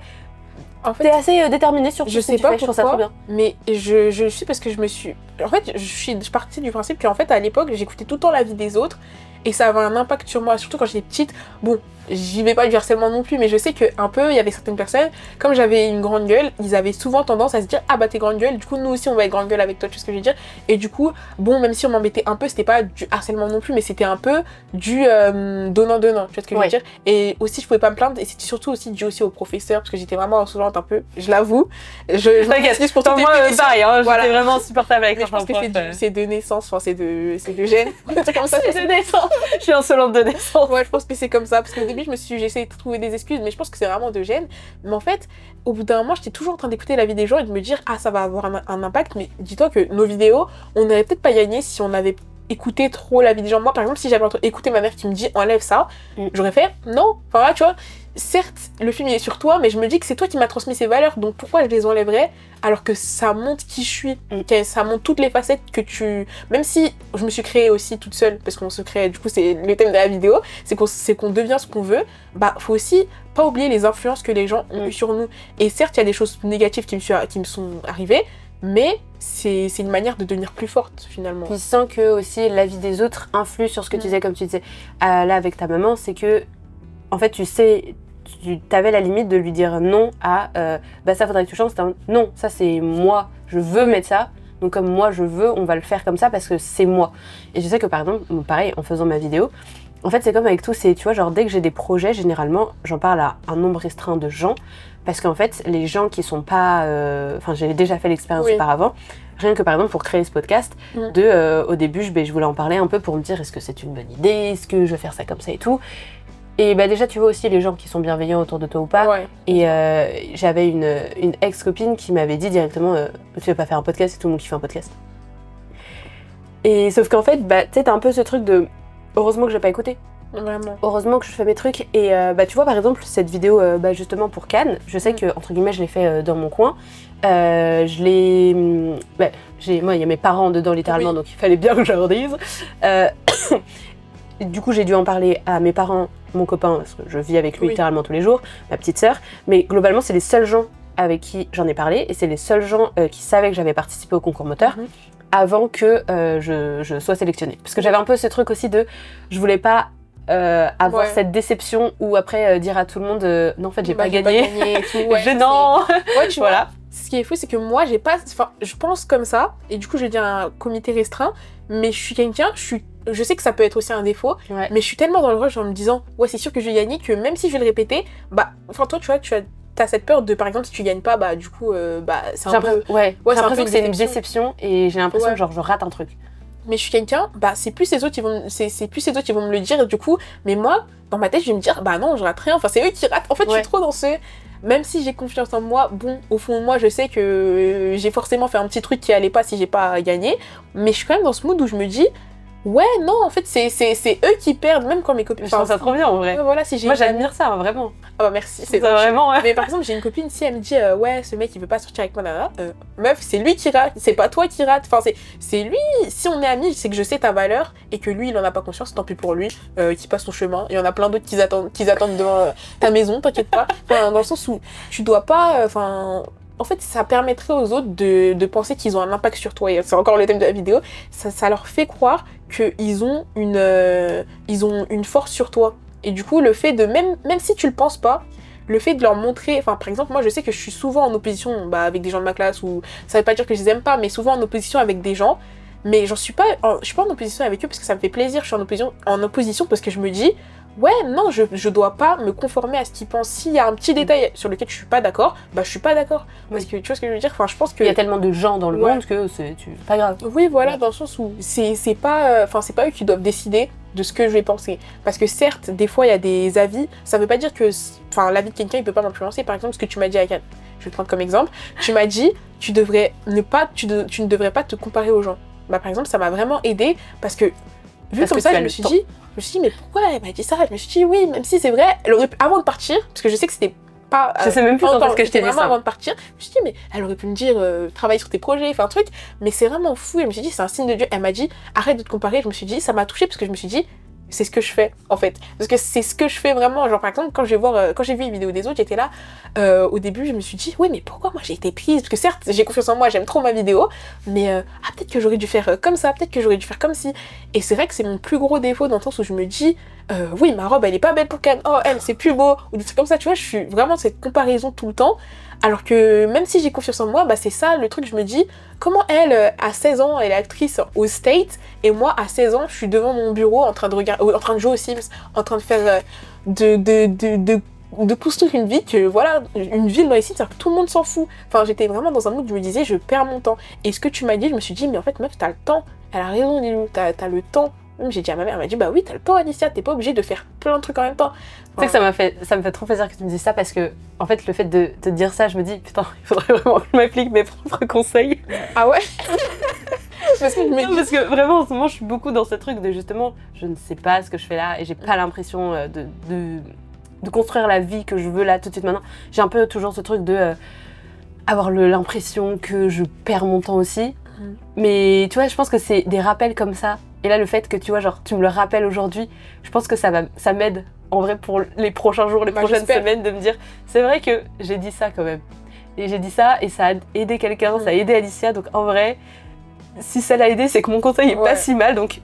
En fait, t'es assez déterminée sur je sais pas pourquoi, je trouve ça trop bien. Mais je suis parce que je me suis... En fait, je suis partie du principe qu'en fait, à l'époque, j'écoutais tout le temps la vie des autres et ça avait un impact sur moi, surtout quand j'étais petite. Bon, j'y vais pas du harcèlement non plus, mais je sais qu'un peu, il y avait certaines personnes, comme j'avais une grande gueule, ils avaient souvent tendance à se dire « Ah bah t'es grande gueule, du coup nous aussi on va être grande gueule avec toi, tu sais ce que je veux dire ?» Et du coup, bon, même si on m'embêtait un peu, c'était pas du harcèlement non plus, mais c'était un peu du donnant-donnant, tu vois ce que je veux dire. Et aussi, je pouvais pas me plaindre, et c'était surtout aussi dû aussi aux professeurs, parce que j'étais vraiment insolente un peu, je l'avoue. Je m'excuse pour toutes les punitions. Pareil, hein, j'étais vraiment insupportable avec je pense que c'est de naissance, enfin c'est de gène. C'est comme ça. C'est de naissance. Je suis insolente de naissance. Ouais, je pense que c'est comme ça, parce qu'au début, j'ai essayé de trouver des excuses, mais je pense que c'est vraiment de gêne. Mais en fait, au bout d'un moment, j'étais toujours en train d'écouter la vie des gens et de me dire, ah, ça va avoir un impact, mais dis-toi que nos vidéos, on n'aurait peut-être pas gagné si on avait écouté trop la vie des gens. Moi, par exemple, si j'avais écouté ma mère qui me dit, enlève ça, j'aurais fait, non. Enfin, voilà, tu vois, certes, le film il est sur toi, mais je me dis que c'est toi qui m'as transmis ces valeurs, donc pourquoi je les enlèverais alors que ça montre qui je suis, ça montre toutes les facettes que tu... Même si je me suis créée aussi toute seule, parce qu'on se crée, du coup c'est le thème de la vidéo, c'est qu'on devient ce qu'on veut, bah faut aussi pas oublier les influences que les gens ont eues sur nous. Et certes, il y a des choses négatives qui me sont arrivées, mais c'est une manière de devenir plus forte finalement. Puis sans que aussi la vie des autres influe sur ce que tu disais, comme tu disais là avec ta maman, c'est que en fait tu sais... Tu avais la limite de lui dire non à bah ça faudrait que tu changes, non, ça c'est moi, je veux mettre ça, donc comme moi je veux, on va le faire comme ça parce que c'est moi. Et je sais que par exemple, pareil, en faisant ma vidéo, en fait c'est comme avec tout, c'est tu vois genre dès que j'ai des projets, généralement j'en parle à un nombre restreint de gens parce qu'en fait les gens qui sont pas, enfin j'ai déjà fait l'expérience auparavant, rien que par exemple pour créer ce podcast, au début je voulais en parler un peu pour me dire est-ce que c'est une bonne idée, est-ce que je vais faire ça comme ça et tout. Et bah déjà tu vois aussi les gens qui sont bienveillants autour de toi ou pas. Et j'avais une ex-copine qui m'avait dit directement tu veux pas faire un podcast, c'est tout le monde qui fait un podcast. Et sauf qu'en fait bah tu sais t'as un peu ce truc de heureusement que j'ai pas écouté. Vraiment. Heureusement que je fais mes trucs. Et bah tu vois par exemple cette vidéo bah, justement pour Cannes, je sais que entre guillemets je l'ai fait dans mon coin. Je l'ai... moi il y a mes parents dedans littéralement donc il fallait bien que je leur dise. Du coup, j'ai dû en parler à mes parents, mon copain, parce que je vis avec lui littéralement tous les jours, ma petite sœur. Mais globalement, c'est les seuls gens avec qui j'en ai parlé et c'est les seuls gens qui savaient que j'avais participé au concours moteur avant que je sois sélectionnée. Parce que j'avais un peu ce truc aussi de... Je voulais pas avoir cette déception ou après dire à tout le monde non, en fait, j'ai pas gagné. Gênant. Ouais, tu vois. Ce qui est fou, c'est que moi, j'ai pas... Enfin, je pense comme ça, et du coup, je dis un comité restreint, mais je suis quelqu'un, je sais que ça peut être aussi un défaut, mais je suis tellement dans le rush en me disant ouais c'est sûr que je vais gagner que même si je vais le répéter, bah enfin toi tu vois t'as cette peur de par exemple si tu gagnes pas bah du coup bah c'est un peu... j'ai l'impression que c'est une déception et j'ai l'impression que genre je rate un truc. mais je suis quelqu'un, bah c'est plus ces autres qui vont c'est plus ces autres qui vont me le dire, du coup, mais moi dans ma tête je vais me dire bah non, je rate rien, enfin c'est eux qui ratent. En fait, je suis trop dans ce, même si j'ai confiance en moi, bon, au fond de moi, je sais que j'ai forcément fait un petit truc qui allait pas si j'ai pas gagné, mais je suis quand même dans ce mood où je me dis ouais, non, en fait, c'est eux qui perdent, même quand mes copines... Je trouve ça trop bien, en vrai. Voilà, si j'ai moi, j'admire ça, hein, vraiment. Ah bah merci, c'est ça vraiment, ouais. Mais par exemple, j'ai une copine, si elle me dit ouais, ce mec, il veut pas sortir avec moi, meuf, c'est lui qui rate, c'est pas toi qui rate. Enfin, c'est lui, si on est amis, c'est que je sais ta valeur, et que lui, il en a pas conscience, tant pis pour lui, qui passe son chemin. Il y en a plein d'autres qui attendent devant ta maison, t'inquiète pas. Enfin, dans le sens où tu dois pas... en fait, ça permettrait aux autres de penser qu'ils ont un impact sur toi. Et c'est encore le thème de la vidéo. Ça leur fait croire qu'ils ont une force sur toi. Et du coup, le fait de... Même si tu le penses pas, le fait de leur montrer... Enfin, par exemple, moi, je sais que je suis souvent en opposition avec des gens de ma classe, ou ça veut pas dire que je les aime pas, mais souvent en opposition avec des gens. Mais je suis pas en opposition avec eux parce que ça me fait plaisir. Je suis en opposition parce que je me dis... Ouais, non, je dois pas me conformer à ce qu'ils pensent. S'il y a un petit détail sur lequel je suis pas d'accord, bah je suis pas d'accord. Parce que tu vois ce que je veux dire? Enfin, je pense que... Il y a tellement de gens dans le monde que c'est pas grave. Oui, voilà, dans le sens où c'est pas eux qui doivent décider de ce que je vais penser. Parce que certes, des fois, il y a des avis. Ça veut pas dire que... Enfin, l'avis de quelqu'un, il peut pas m'influencer. Par exemple, ce que tu m'as dit à Cannes. Je vais te prendre comme exemple. Tu m'as dit, tu ne devrais pas te comparer aux gens. Bah, par exemple, ça m'a vraiment aidée parce que... Vu comme ça, je me suis dit, mais pourquoi elle m'a dit ça? Je me suis dit, oui, même si c'est vrai, elle aurait pu, avant de partir, parce que je sais que c'était pas... je sais même plus quand est-ce que je t'ai dit ça. Avant de partir, je me suis dit, mais elle aurait pu me dire, travaille sur tes projets, faire un truc, mais c'est vraiment fou. Et je me suis dit, c'est un signe de Dieu. Elle m'a dit, arrête de te comparer. Je me suis dit, ça m'a touchée parce que je me suis dit, c'est ce que je fais, en fait. Parce que c'est ce que je fais vraiment. Genre, par exemple, quand j'ai vu les vidéos des autres, j'étais là, au début, je me suis dit, oui, mais pourquoi moi j'ai été prise? Parce que certes, j'ai confiance en moi, j'aime trop ma vidéo, mais peut-être que j'aurais dû faire comme ça, peut-être que j'aurais dû faire comme ci. Et c'est vrai que c'est mon plus gros défaut dans le sens où je me dis, oui, ma robe, elle est pas belle pour Cannes, oh, elle, c'est plus beau, ou des trucs comme ça, tu vois, je suis vraiment cette comparaison tout le temps. Alors que même si j'ai confiance en moi, bah c'est ça le truc, je me dis, comment elle, à 16 ans, elle est actrice aux States, et moi, à 16 ans, je suis devant mon bureau en train de jouer aux Sims, en train de faire, de construire une vie que, voilà, une ville dans les Sims, c'est-à-dire que tout le monde s'en fout. Enfin, j'étais vraiment dans un mood où je me disais, je perds mon temps. Et ce que tu m'as dit, je me suis dit, mais en fait, meuf, t'as le temps. Elle a raison, Lilou, t'as le temps. Même j'ai dit à ma mère, elle m'a dit, bah oui, t'as le temps, Alicia, t'es pas obligée de faire plein de trucs en même temps. Tu sais que ça me fait trop plaisir que tu me dises ça parce que, en fait, le fait de te dire ça, je me dis, putain, il faudrait vraiment que je m'applique mes propres conseils. Ah ouais? parce que vraiment, en ce moment, je suis beaucoup dans ce truc de justement, je ne sais pas ce que je fais là et j'ai pas l'impression de construire la vie que je veux là tout de suite maintenant. J'ai un peu toujours ce truc de avoir l'impression que je perds mon temps aussi. Mais tu vois, je pense que c'est des rappels comme ça. Et là, le fait que tu vois, genre, tu me le rappelles aujourd'hui, je pense que ça m'aide en vrai pour les prochains jours, les prochaines semaines, de me dire, c'est vrai que j'ai dit ça quand même. Et j'ai dit ça et ça a aidé quelqu'un, ça a aidé Alicia. Donc en vrai, si ça l'a aidé, c'est que mon conseil est pas si mal. Donc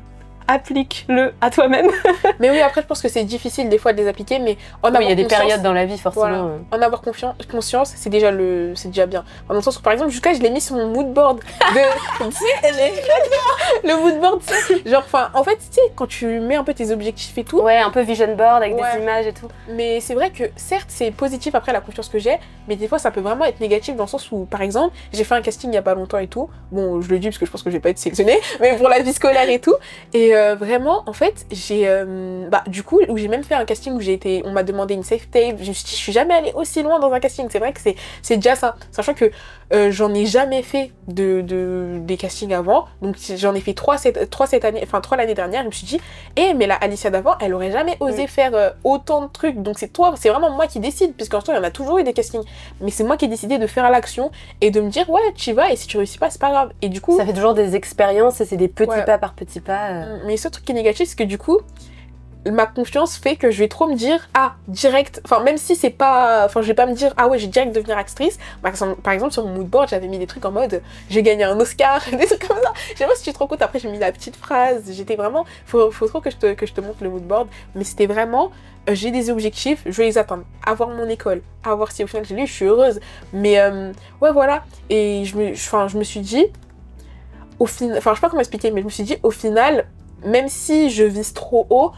applique-le à toi-même. Mais oui, après, je pense que c'est difficile des fois de les appliquer, mais il y a des périodes dans la vie, forcément. Voilà. En avoir conscience, c'est déjà bien. Dans le sens où, par exemple, jusqu'à je l'ai mis sur mon moodboard. Le moodboard, tu sais, genre, enfin, en fait, tu sais, quand tu mets un peu tes objectifs et tout. Ouais, un peu vision board avec des images et tout. Mais c'est vrai que, certes, c'est positif après la confiance que j'ai, mais des fois, ça peut vraiment être négatif dans le sens où, par exemple, j'ai fait un casting il y a pas longtemps et tout. Bon, je le dis parce que je pense que je vais pas être sélectionnée, mais pour la vie scolaire et tout. Et vraiment, en fait, j'ai du coup, où j'ai même fait un casting où on m'a demandé une safe tape. Je me suis dit, je suis jamais allée aussi loin dans un casting. C'est vrai que c'est déjà ça. Sachant que j'en ai jamais fait des castings avant. Donc j'en ai fait 3 cette année, enfin 3 l'année dernière. Je me suis dit, mais la Alicia d'avant, elle aurait jamais osé faire autant de trucs. Donc c'est vraiment moi qui décide. Puisqu'en soi, il y en a toujours eu des castings. Mais c'est moi qui ai décidé de faire l'action et de me dire, ouais, tu y vas, et si tu réussis pas, c'est pas grave. Et du coup, ça fait toujours des expériences et c'est des petits pas par petits pas. Mais ce truc qui est négatif, c'est que du coup, ma confiance fait que je vais trop me dire, direct, enfin même si c'est pas, enfin je vais pas me dire, ouais, j'ai direct devenir actrice. Par exemple, sur mon moodboard, j'avais mis des trucs en mode, j'ai gagné un Oscar, des trucs comme ça. Je sais pas si tu te rends compte, après j'ai mis la petite phrase, j'étais vraiment, faut trop que je te montre le moodboard, mais c'était vraiment, j'ai des objectifs, je vais les atteindre, avoir mon école, avoir si au final j'ai lu, je suis heureuse, mais ouais voilà, et je me suis dit, au final, enfin je sais pas comment expliquer, mais je me suis dit, au final, même si je vise trop haut,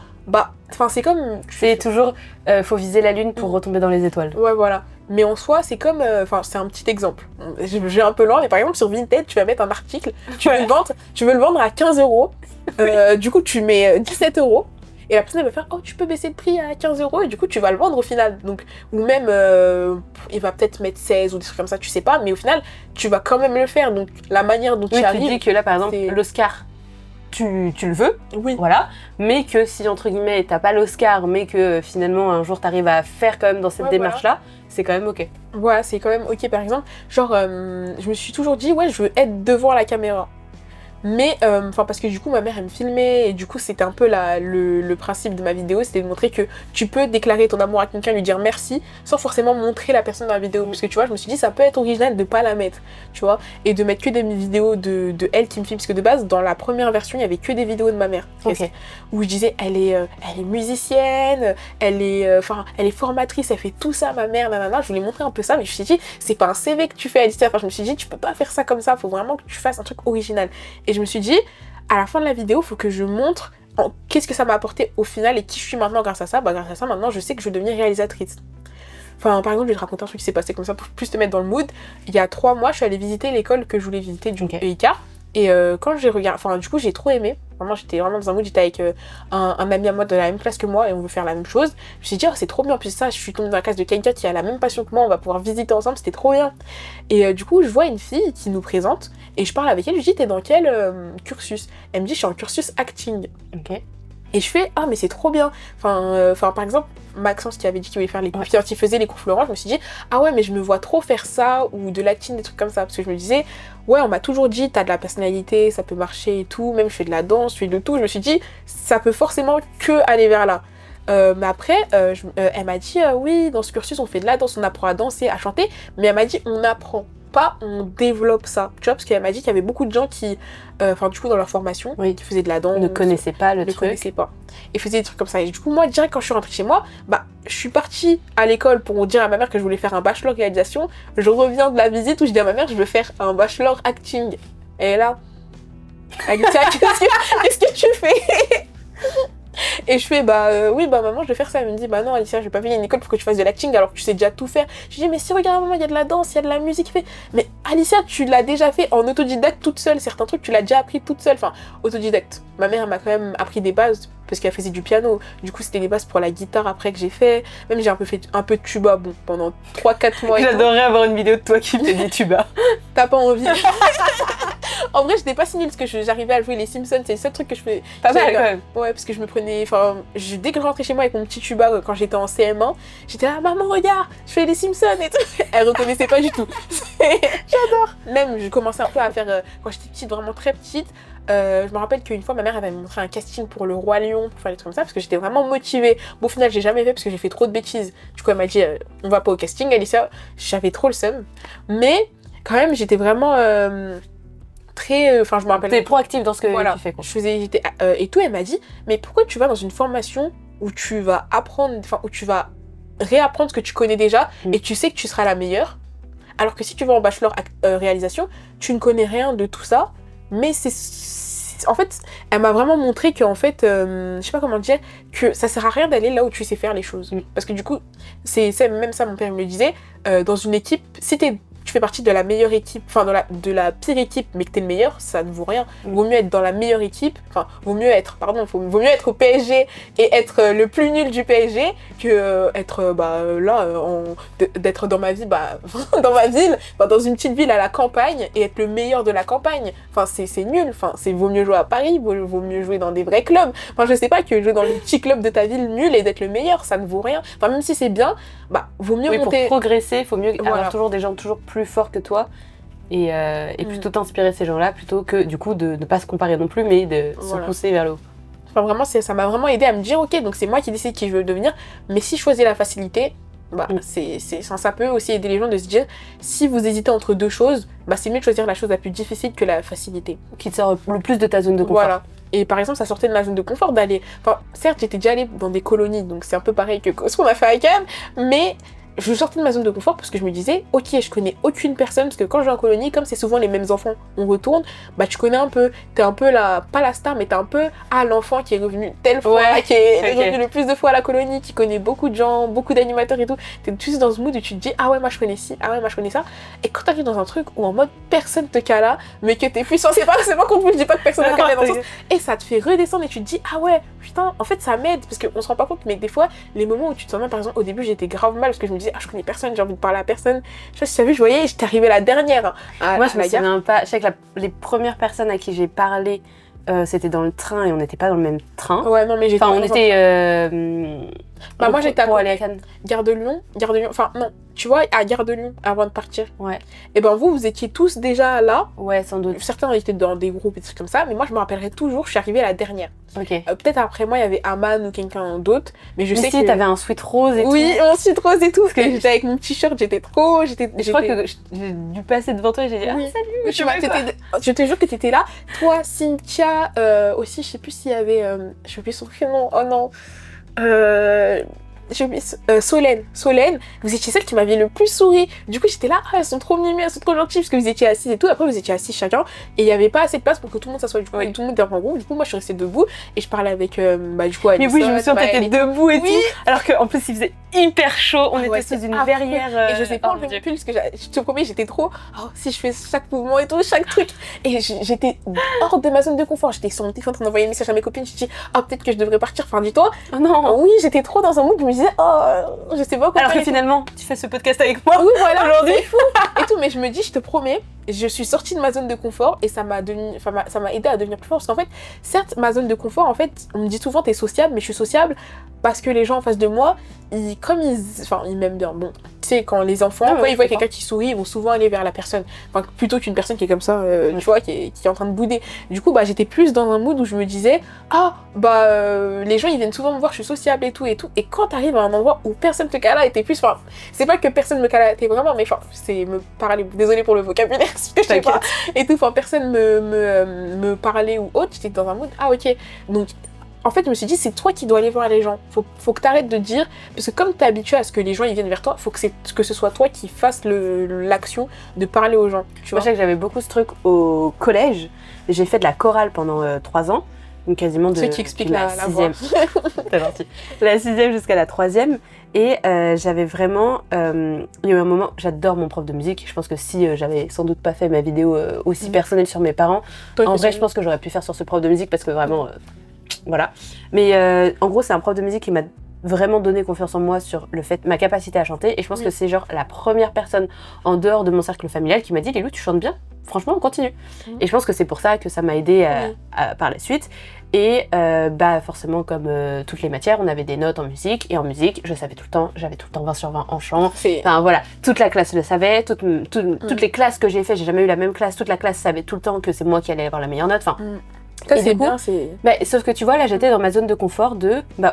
Enfin, c'est comme... C'est toujours, faut viser la lune pour retomber dans les étoiles. Ouais, voilà. Mais en soi, c'est comme... Enfin, c'est un petit exemple. J'ai un peu loin, mais par exemple, sur Vinted, tu vas mettre un article, tu veux le vendre à 15 €. Du coup, tu mets 17 €. Et la personne, elle va faire, oh, tu peux baisser le prix à 15 €. Et du coup, tu vas le vendre au final. Donc, ou même, il va peut-être mettre 16 ou des trucs comme ça, tu sais pas. Mais au final, tu vas quand même le faire. Donc, la manière dont tu arrives... Tu dis que là, par exemple, l'Oscar... Tu le veux, oui. Voilà, mais que si entre guillemets t'as pas l'Oscar, mais que finalement un jour t'arrives à faire quand même dans cette démarche-là, c'est quand même ok. Voilà, c'est quand même ok. Par exemple, genre, je me suis toujours dit, ouais, je veux être devant la caméra. Mais, parce que du coup, ma mère, elle me filmait, et du coup, c'était un peu le principe de ma vidéo, c'était de montrer que tu peux déclarer ton amour à quelqu'un, lui dire merci, sans forcément montrer la personne dans la vidéo. Parce que tu vois, je me suis dit, ça peut être original de pas la mettre, tu vois, et de mettre que des vidéos de elle qui me filme. Parce que de base, dans la première version, il y avait que des vidéos de ma mère. Okay. Où je disais, elle est musicienne, elle est formatrice, elle fait tout ça, ma mère, nanana. Je voulais montrer un peu ça, mais je me suis dit, c'est pas un CV que tu fais, Alicia. Enfin, je me suis dit, tu peux pas faire ça comme ça, faut vraiment que tu fasses un truc original. Et je me suis dit, à la fin de la vidéo, il faut que je montre qu'est-ce que ça m'a apporté au final et qui je suis maintenant grâce à ça. Bah, grâce à ça, maintenant, je sais que je vais devenir réalisatrice. Enfin, par exemple, je vais te raconter un truc qui s'est passé comme ça pour plus te mettre dans le mood. Il y a 3 mois, je suis allée visiter l'école que je voulais visiter du EIK. Et quand j'ai regardé, enfin, du coup, j'ai trop aimé. Vraiment, j'étais vraiment dans un mood. J'étais avec un ami à moi de la même classe que moi et on veut faire la même chose. Je me suis dit, oh, c'est trop bien. Puis ça, je suis tombée dans la classe de quelqu'un qui a la même passion que moi. On va pouvoir visiter ensemble. C'était trop bien. Et du coup, je vois une fille qui nous présente et je parle avec elle. Je lui dis, t'es dans quel cursus? Elle me dit, je suis en cursus acting. Ok. Et je fais, ah, mais c'est trop bien. Enfin, par exemple, Maxence qui avait dit qu'il voulait faire les cours, qui faisait les cours Florent, je me suis dit, ah ouais, mais je me vois trop faire ça, ou de l'acting, des trucs comme ça. Parce que je me disais, ouais, on m'a toujours dit, t'as de la personnalité, ça peut marcher et tout. Même je fais de la danse, je fais de tout. Je me suis dit, ça peut forcément que aller vers là. Mais après, elle m'a dit, oui, dans ce cursus, on fait de la danse, on apprend à danser, à chanter. Mais elle m'a dit, on apprend pas, on développe ça. Tu vois, parce qu'elle m'a dit qu'il y avait beaucoup de gens qui, du coup, dans leur formation, qui faisaient de la danse, ne connaissaient pas le truc. Ne connaissaient pas. Et faisaient des trucs comme ça. Et du coup, moi, direct, quand je suis rentrée chez moi, bah, je suis partie à l'école pour dire à ma mère que je voulais faire un bachelor réalisation. Je reviens de la visite où je dis à ma mère, je veux faire un bachelor acting. Et là, Alicia, qu'est-ce que tu fais? Et je fais, oui, maman, je vais faire ça. Elle me dit, bah non, Alicia, je vais pas payer une école pour que tu fasses de l'acting alors que tu sais déjà tout faire. Je dis, mais si, regarde, maman, il y a de la danse, il y a de la musique. Fait, mais Alicia, tu l'as déjà fait en autodidacte toute seule. Certains trucs, tu l'as déjà appris toute seule. Enfin, autodidacte. Ma mère, elle m'a quand même appris des bases parce qu'elle faisait du piano. Du coup, c'était des bases pour la guitare après que j'ai fait. Même j'ai fait un peu de tuba, bon, pendant 3-4 mois. J'adorerais avoir une vidéo de toi qui fait du tuba. T'as pas envie? En vrai, j'étais pas si nulle parce que j'arrivais à jouer les Simpsons, c'est le seul truc que je fais. Pas mal quand même. Ouais, parce que je me prenais. Enfin, dès que je rentrais chez moi avec mon petit tuba quand j'étais en CM1, j'étais là, maman, regarde, je fais les Simpsons et tout. Elle reconnaissait pas du tout. J'adore. Même, je commençais un peu à faire. Quand j'étais petite, vraiment très petite, je me rappelle qu'une fois, ma mère avait montré un casting pour le Roi Lion, pour faire des trucs comme ça, parce que j'étais vraiment motivée. Bon, au final, j'ai jamais fait parce que j'ai fait trop de bêtises. Du coup, elle m'a dit, on va pas au casting, Alicia. J'avais trop le seum. Mais, quand même, j'étais vraiment. Très, je me rappelle. T'es proactive dans ce que tu fais, quoi. Je faisais et tout. Elle m'a dit, mais pourquoi tu vas dans une formation où tu vas apprendre, où tu vas réapprendre ce que tu connais déjà et tu sais que tu seras la meilleure, alors que si tu vas en bachelor réalisation, tu ne connais rien de tout ça, mais en fait, elle m'a vraiment montré qu'en fait, je sais pas comment dire, que ça sert à rien d'aller là où tu sais faire les choses, parce que du coup, c'est même ça, mon père me le disait, dans une équipe, si tu fais partie de la meilleure équipe, enfin de la pire équipe, mais que t'es le meilleur, ça ne vaut rien. Vaut mieux être dans la meilleure équipe, vaut mieux être au PSG et être le plus nul du PSG que être d'être dans ma vie, dans ma ville, dans une petite ville à la campagne et être le meilleur de la campagne. Enfin, c'est nul. Enfin, vaut mieux jouer à Paris, vaut mieux jouer dans des vrais clubs. Enfin, je sais pas, que jouer dans le petit club de ta ville nul et d'être le meilleur, ça ne vaut rien. Enfin, même si c'est bien, vaut mieux monter. Pour progresser, il faut mieux avoir toujours des gens plus forts que toi et plutôt t'inspirer ces gens-là plutôt que du coup de ne pas se comparer non plus mais de se pousser vers le haut. Enfin, vraiment, ça m'a vraiment aidé à me dire ok, donc c'est moi qui décide qui je veux devenir, mais si je choisis la facilité, ça peut aussi aider les gens de se dire si vous hésitez entre deux choses, c'est mieux de choisir la chose la plus difficile que la facilité. Qui te sort le plus de ta zone de confort. Voilà. Et par exemple, ça sortait de ma zone de confort d'aller. Enfin, certes, j'étais déjà allée dans des colonies, donc c'est un peu pareil que ce qu'on a fait avec elle, mais je sortais de ma zone de confort parce que je me disais, ok, je connais aucune personne, parce que quand je vais en colonie, comme c'est souvent les mêmes enfants, on retourne, bah tu connais un peu, t'es un peu pas la star, mais t'es un peu, l'enfant qui est revenu telle fois, qui est revenu le plus de fois à la colonie, qui connaît beaucoup de gens, beaucoup d'animateurs et tout, t'es tout dans ce mood où tu te dis, ah ouais, moi je connais ci, ah ouais, moi je connais ça, et quand t'arrives dans un truc où en mode personne te cala, mais que t'es puissant, c'est pas qu'on vous le dit pas que personne te cala dans le sens, et ça te fait redescendre et tu te dis, ah ouais, putain, en fait ça m'aide, parce qu'on se rend pas compte, mais des fois, les moments où tu te sens mal, par exemple, au début j'étais grave mal parce que je me disais, je connais personne, j'ai envie de parler à personne. Je sais pas si tu as vu, je voyais, j'étais arrivée la dernière. Moi, je me souviens pas. Je sais que les premières personnes à qui j'ai parlé, c'était dans le train et on n'était pas dans le même train. Ouais, non, mais j'étais. Enfin, on était. Moi, j'étais pour aller à Cannes. Gare de Lyon. Enfin, non. Tu vois, à Gare de Lyon, avant de partir. Ouais. Et ben vous étiez tous déjà là. Ouais, sans doute. Certains étaient dans des groupes et des trucs comme ça, mais moi, je me rappellerai toujours, je suis arrivée la dernière. Ok. Peut-être après moi, il y avait Aman ou quelqu'un d'autre, mais je sais que... t'avais un sweat rose et tout. Oui, mon sweat rose et tout, parce que j'étais avec mon t-shirt, j'étais trop... Je crois que j'ai dû passer devant toi et j'ai dit, oui. Salut. Je te jure que t'étais là. Toi, Cynthia, aussi, je sais plus s'il y avait... je sais plus son prénom, oh non... Solène, vous étiez celle qui m'avait le plus souri. Du coup, j'étais là, elles sont trop mimées, elles sont trop gentilles, parce que vous étiez assises et tout. Après, vous étiez assis chacun, et il n'y avait pas assez de place pour que tout le monde s'assoie. Du coup, tout le monde était en groupe. Du coup, moi, je suis restée debout, et je parlais avec, du coup, Alison. Mais oui, je me souviens, t'étais debout et tout. Alors qu'en plus, il faisait hyper chaud. On était sous une verrière. Et je sais pas enlever mon pull, parce que je te promets, j'étais trop. Oh, si je fais chaque mouvement et tout, chaque truc. Et j'étais hors de ma zone de confort. J'étais sur mon téléphone en train d'envoyer un message à mes copines. Je dis, peut-être que je devrais partir. Enfin, dis-toi. Oh non. Oui, j'étais trop dans un mood. Je me disais, je sais pas quoi. Alors que finalement, tu fais ce podcast avec moi. Oui, voilà, aujourd'hui. C'est fou. Et tout, mais je me dis, je te promets, je suis sortie de ma zone de confort et ça m'a aidé à devenir plus forte. Parce qu'en fait, certes, ma zone de confort, en fait, on me dit souvent, t'es sociable, mais je suis sociable parce que les gens en face de moi, ils m'aiment bien. Bon, tu sais, quand les enfants, quand ils voient quelqu'un qui sourit, ils vont souvent aller vers la personne. Enfin, plutôt qu'une personne qui est comme ça, tu vois, qui est en train de bouder. Du coup, j'étais plus dans un mood où je me disais, les gens, ils viennent souvent me voir, je suis sociable et tout et tout. Et quand t'arrives à un endroit où personne te cala et t'es plus, c'est pas que personne me cala, t'es vraiment, mais c'est me parler, désolé pour le vocabulaire, parce que je sais pas, et tout, personne me parlait ou autre, j'étais dans un mood, ok. Donc, en fait, je me suis dit, c'est toi qui dois aller voir les gens. Faut que t'arrêtes de dire... Parce que comme t'es habitué à ce que les gens ils viennent vers toi, faut que ce soit toi qui fasses l'action de parler aux gens. Tu vois, je sais que j'avais beaucoup ce truc au collège. J'ai fait de la chorale pendant 3 ans. Donc quasiment de... Ceux qui expliquent la 6e. T'es gentil. La 6e jusqu'à la 3e. Et j'avais vraiment... il y a eu un moment... J'adore mon prof de musique. Je pense que si j'avais sans doute pas fait ma vidéo aussi personnelle sur mes parents, en vrai, je pense que j'aurais pu faire sur ce prof de musique parce que vraiment... voilà. Mais en gros, c'est un prof de musique qui m'a vraiment donné confiance en moi sur ma capacité à chanter. Et je pense que c'est genre la première personne en dehors de mon cercle familial qui m'a dit « Lélou, tu chantes bien. Franchement, on continue. » Et je pense que c'est pour ça que ça m'a aidée par la suite. Et forcément, comme toutes les matières, on avait des notes en musique. Et en musique, j'avais tout le temps 20 sur 20 en chant. Enfin voilà, toute la classe le savait. Toutes les classes que j'ai fait, j'ai jamais eu la même classe. Toute la classe savait tout le temps que c'est moi qui allais avoir la meilleure note. Enfin, ça, c'est bien, sauf que tu vois, là, j'étais dans ma zone de confort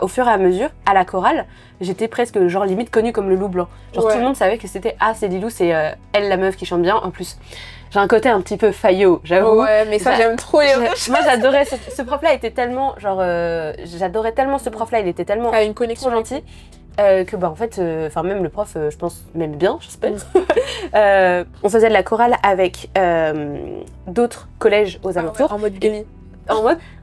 au fur et à mesure, à la chorale, j'étais presque, genre, limite connue comme le loup blanc. Genre, tout le monde savait que c'était, c'est Lilou, c'est elle, la meuf qui chante bien. En plus, j'ai un côté un petit peu faillot, j'avoue. Ouais, mais ça, j'aime trop. Moi, j'adorais, ce prof-là était tellement, genre, j'adorais tellement ce prof-là, il était tellement une connexion gentil. Que en fait, même le prof, je pense, m'aime bien, j'espère. On faisait de la chorale avec d'autres collèges aux alentours. En mode Glee.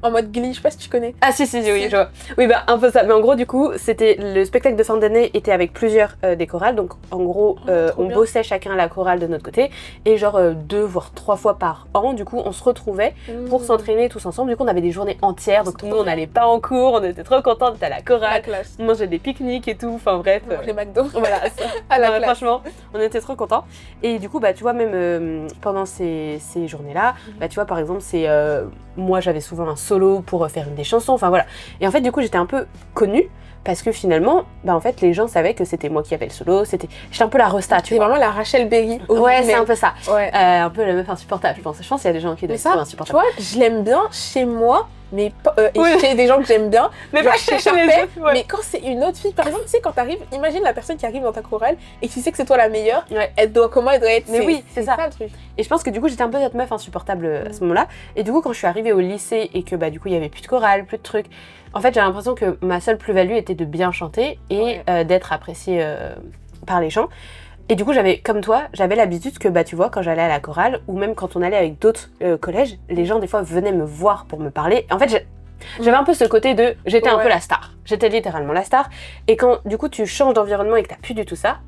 En mode Glee, je sais pas si tu connais. Ah si, oui, je vois. Oui, un peu ça. Mais en gros, du coup, le spectacle de fin d'année était avec plusieurs des chorales. Donc, en gros, on bossait chacun la chorale de notre côté. Et genre 2 voire 3 fois par an, du coup, on se retrouvait pour s'entraîner tous ensemble. Du coup, on avait des journées entières. Donc, nous, on n'allait pas en cours. On était trop contents d'être à la chorale. On mangeait des pique-niques et tout. Enfin, bref. Les McDo. Voilà. Franchement, on était trop contents. Et du coup, tu vois, même pendant ces journées-là, tu vois, par exemple, moi, j'avais souvent un solo pour faire des chansons, enfin voilà. Et en fait, du coup, j'étais un peu connue parce que finalement, en fait, les gens savaient que c'était moi qui avais le solo, j'étais un peu la resta, tu vois. C'est vraiment la Rachel Berry. Ouais, c'est un peu ça. Ouais. Un peu la meuf insupportable, je pense. Je pense qu'il y a des gens qui doivent être insupportables. Tu vois, je l'aime bien chez moi, mais chez des gens que j'aime bien, mais pas chez les autres. Mais quand c'est une autre fille, par exemple, tu sais, quand t'arrives, imagine la personne qui arrive dans ta chorale et tu sais que c'est toi la meilleure, comment elle doit être. Mais oui, c'est ça le truc. Et je pense que du coup, j'étais un peu cette meuf insupportable à ce moment-là. Et du coup, quand je suis arrivée au lycée et que du coup, il y avait plus de chorale, plus de trucs, en fait, j'ai l'impression que ma seule plus-value était de bien chanter et d'être appréciée par les gens. Et du coup, comme toi, j'avais l'habitude que, tu vois, quand j'allais à la chorale, ou même quand on allait avec d'autres collèges, les gens, des fois, venaient me voir pour me parler. En fait, j'avais un peu ce côté de... J'étais un peu la star. J'étais littéralement la star. Et quand, du coup, tu changes d'environnement et que t'as plus du tout ça,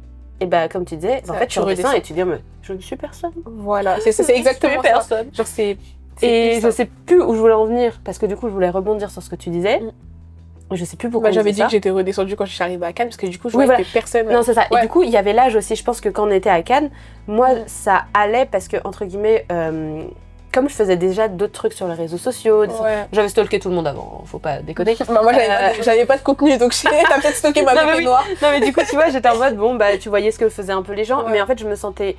et comme tu disais, en fait, tu redescends et tu dis, je ne suis personne. Voilà, c'est exactement ça. Personne. Genre, et je sais plus où je voulais en venir, parce que du coup, je voulais rebondir sur ce que tu disais. Je sais plus pourquoi. J'avais dit que j'étais redescendue quand je suis arrivée à Cannes, parce que du coup, je voyais que personne. Non, c'est ça. Ouais. Et du coup, il y avait l'âge aussi. Je pense que quand on était à Cannes, moi, ça allait parce que, entre guillemets, comme je faisais déjà d'autres trucs sur les réseaux sociaux, j'avais stalké tout le monde avant, faut pas déconner. Moi, j'avais pas de contenu, donc t'as peut-être stalké ma bébé noire. Non, mais du coup, tu vois, j'étais en mode, tu voyais ce que faisaient un peu les gens, mais en fait, je me sentais.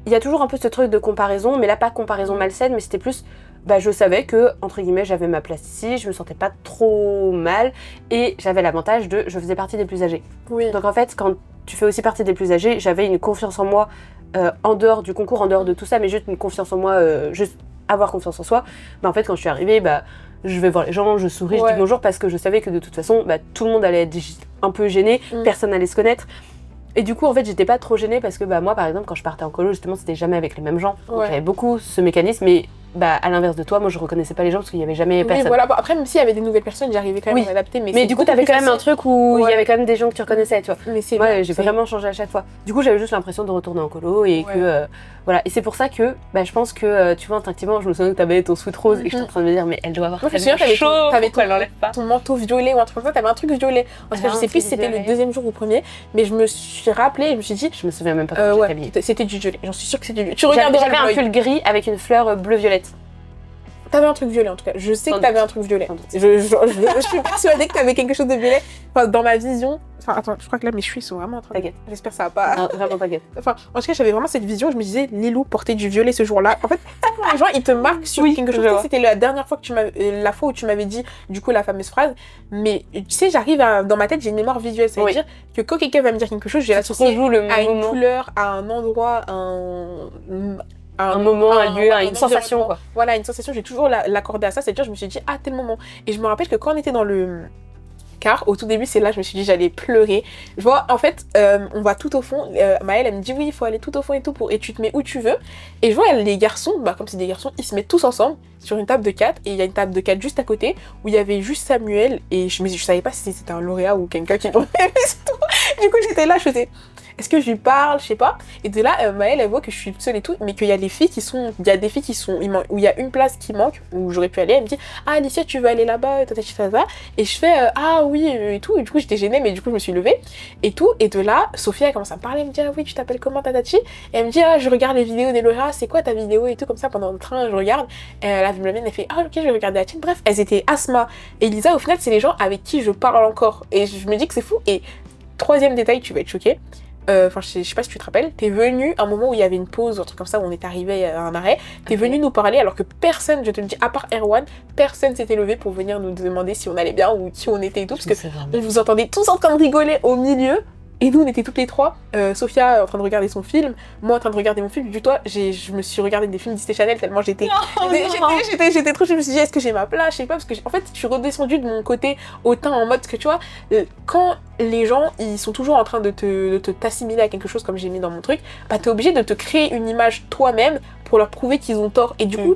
Il y a toujours un peu ce truc de comparaison, mais là, pas comparaison malsaine, mais c'était plus. Je savais que, entre guillemets, j'avais ma place ici, je me sentais pas trop mal, et j'avais l'avantage je faisais partie des plus âgés. Oui. Donc en fait, quand tu fais aussi partie des plus âgés, j'avais une confiance en moi en dehors du concours, en dehors de tout ça, mais juste une confiance en moi, juste avoir confiance en soi. En fait, quand je suis arrivée, je vais voir les gens, je souris, je dis bonjour, parce que je savais que de toute façon, tout le monde allait être un peu gêné, personne allait se connaître. Et du coup, en fait, j'étais pas trop gênée parce que moi, par exemple, quand je partais en colo, justement, c'était jamais avec les mêmes gens. Donc j'avais beaucoup ce mécanisme, mais à l'inverse de toi, moi, je reconnaissais pas les gens parce qu'il y avait jamais personne. Oui, voilà. Après, même s'il y avait des nouvelles personnes, j'arrivais quand même à m'adapter. Mais du coup, t'avais quand même un truc où il y avait quand même des gens que tu reconnaissais, tu vois. Mais c'est moi, j'ai vraiment changé à chaque fois. Du coup, j'avais juste l'impression de retourner en colo et que voilà. Et c'est pour ça que je pense que tu vois, instinctivement, je me souviens que t'avais ton sweat rose et que j'étais en train de me dire, mais elle doit avoir chaud. T'avais ton manteau violet ou un truc comme ça. T'avais un truc violet. En tout cas, je sais plus si c'était le deuxième jour ou le premier, mais je me suis rappelée et je me suis dit, je me souviens même pas comment j'étais habillée. C'était du violet. J'en suis sûre que c'était du violet. Tu regarderas. J'avais un pull gris avec une fleur bleu-violette. T'avais un truc violet en tout cas, je sais que t'avais un truc violet. Je suis persuadée que t'avais quelque chose de violet. Enfin, dans ma vision. Enfin, attends, je crois que là mes cheveux sont vraiment en train de. T'inquiète. J'espère que ça va pas. Non, vraiment t'inquiète. Enfin, en tout cas, j'avais vraiment cette vision. Je me disais, Lilou portait du violet ce jour-là. En fait, les gens ils te marquent sur quelque chose. C'était la dernière fois la fois où tu m'avais dit, du coup, la fameuse phrase. Mais tu sais, j'arrive dans ma tête, j'ai une mémoire visuelle. Ça veut dire que quand quelqu'un va me dire quelque chose, je vais l'associer à une couleur, à un endroit, un moment, un lieu, une sensation quoi. Voilà, une sensation, j'ai toujours l'accordé à ça, c'est-à-dire je me suis dit tel moment. Et je me rappelle que quand on était dans le car, au tout début, c'est là je me suis dit j'allais pleurer. Je vois, en fait, on va tout au fond, Maëlle elle me dit oui, il faut aller tout au fond et tout et tu te mets où tu veux. Et je vois les garçons, comme c'est des garçons, ils se mettent tous ensemble sur une table de 4 et il y a une table de 4 juste à côté où il y avait juste Samuel et je savais pas si c'était un lauréat ou quelqu'un qui tombait. Du coup, j'étais là, je faisais est-ce que je lui parle, je sais pas. Et de là, Maëlle, elle voit que je suis seule et tout, mais qu'il y a des filles qui sont, où il y a une place qui manque, où j'aurais pu aller. Elle me dit, Alicia, tu veux aller là-bas, et je fais, oui, et tout. Et du coup, j'étais gênée, mais du coup, je me suis levée et tout. Et de là, Sophia, elle commence à me parler, elle me dit, oui, tu t'appelles comment, tatati. Et elle me dit, je regarde les vidéos des lauréats, c'est quoi ta vidéo et tout, comme ça, pendant le train, je regarde. La mienne, elle fait, ok, je vais regarder la tienne. Bref, elles étaient Asma et Lisa, au final, c'est les gens avec qui je parle encore. Et je me dis que c'est fou. Et troisième détail, tu vas être choquée. Enfin, je sais pas si tu te rappelles, t'es venu à un moment où il y avait une pause, un truc comme ça, où on est arrivé à un arrêt, t'es venu nous parler alors que personne, je te le dis, à part Erwan, personne s'était levé pour venir nous demander si on allait bien ou qui on était et tout, parce que on vous entendait tous en train de rigoler au milieu. Et nous, on était toutes les trois, Sophia en train de regarder son film, moi en train de regarder mon film. Du coup, je me suis regardé des films Disney Channel tellement j'étais trop. Je me suis dit, est-ce que j'ai ma place? Je sais pas, parce que en fait, je suis redescendue de mon côté hautain en mode que tu vois, quand les gens ils sont toujours en train de t'assimiler à quelque chose comme j'ai mis dans mon truc, t'es obligé de te créer une image toi-même pour leur prouver qu'ils ont tort. Et du coup,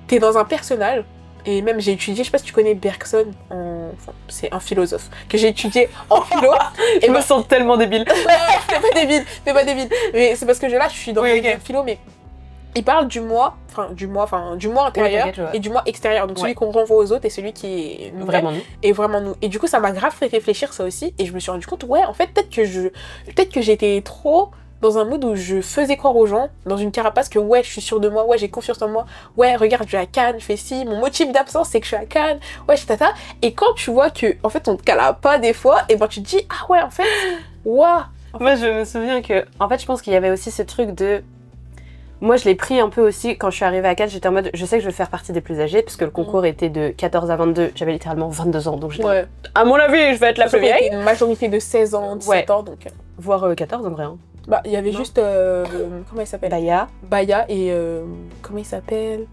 t'es dans un personnage. Et même j'ai étudié, je sais pas si tu connais Bergson, c'est un philosophe que j'ai étudié en philo. Et je me sens tellement débile. Fais pas débile. Mais c'est parce que je suis dans le philo, mais il parle du moi intérieur et du moi extérieur. Donc celui qu'on renvoie aux autres et celui qui est vraiment nous. Et vraiment nous. Et du coup, ça m'a grave fait réfléchir ça aussi. Et je me suis rendu compte, en fait, peut-être que j'étais trop dans un mood où je faisais croire aux gens, dans une carapace, que je suis sûre de moi, j'ai confiance en moi, regarde, je suis à Cannes, je fais ci, mon motif d'absence c'est que je suis à Cannes, tata. Et quand tu vois que, en fait, on te cala pas des fois, et tu te dis, en fait, Moi, je me souviens que, en fait, je pense qu'il y avait aussi ce truc de... Moi, je l'ai pris un peu aussi, quand je suis arrivée à Cannes, j'étais en mode, je sais que je vais faire partie des plus âgés, parce que le concours était de 14 à 22, j'avais littéralement 22 ans, donc j'étais... À mon avis, je vais être la plus vieille. Une majorité de 16 ans, 17 ans, donc... Voire 14 en vrai. Il y avait juste... comment il s'appelle? Baya et... comment il s'appelle?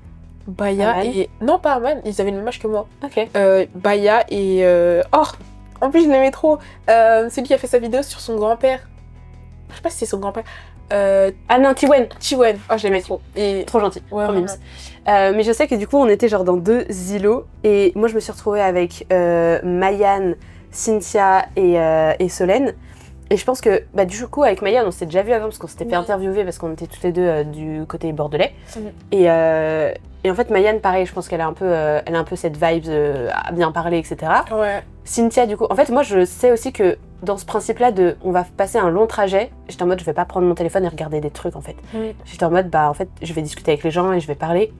Baya et... Non, pas Aman, ils avaient le même âge que moi. Ok. Baya et... en plus, je l'aimais trop. C'est lui qui a fait sa vidéo sur son grand-père. sais pas si c'est son grand-père. Ah non, Tiwen. Tiwen. Oh, je l'aimais trop. Et trop gentil. Ouais, trop vraiment. mimes. Mais je sais que du coup, on était genre dans 2 îlots. Et moi, je me suis retrouvée avec Mayan, Cynthia et Solène. Et je pense que, bah, du coup, avec Mayan, on s'était déjà vu avant parce qu'on s'était fait interviewer parce qu'on était toutes les deux du côté bordelais. Et en fait, Mayan, pareil, je pense qu'elle a un peu cette vibe à bien parler, etc. Ouais. Cynthia, du coup, en fait, moi, je sais aussi que dans ce principe-là de on va passer un long trajet, j'étais en mode, je vais pas prendre mon téléphone et regarder des trucs, en fait. J'étais en mode, bah, en fait, je vais discuter avec les gens et je vais parler.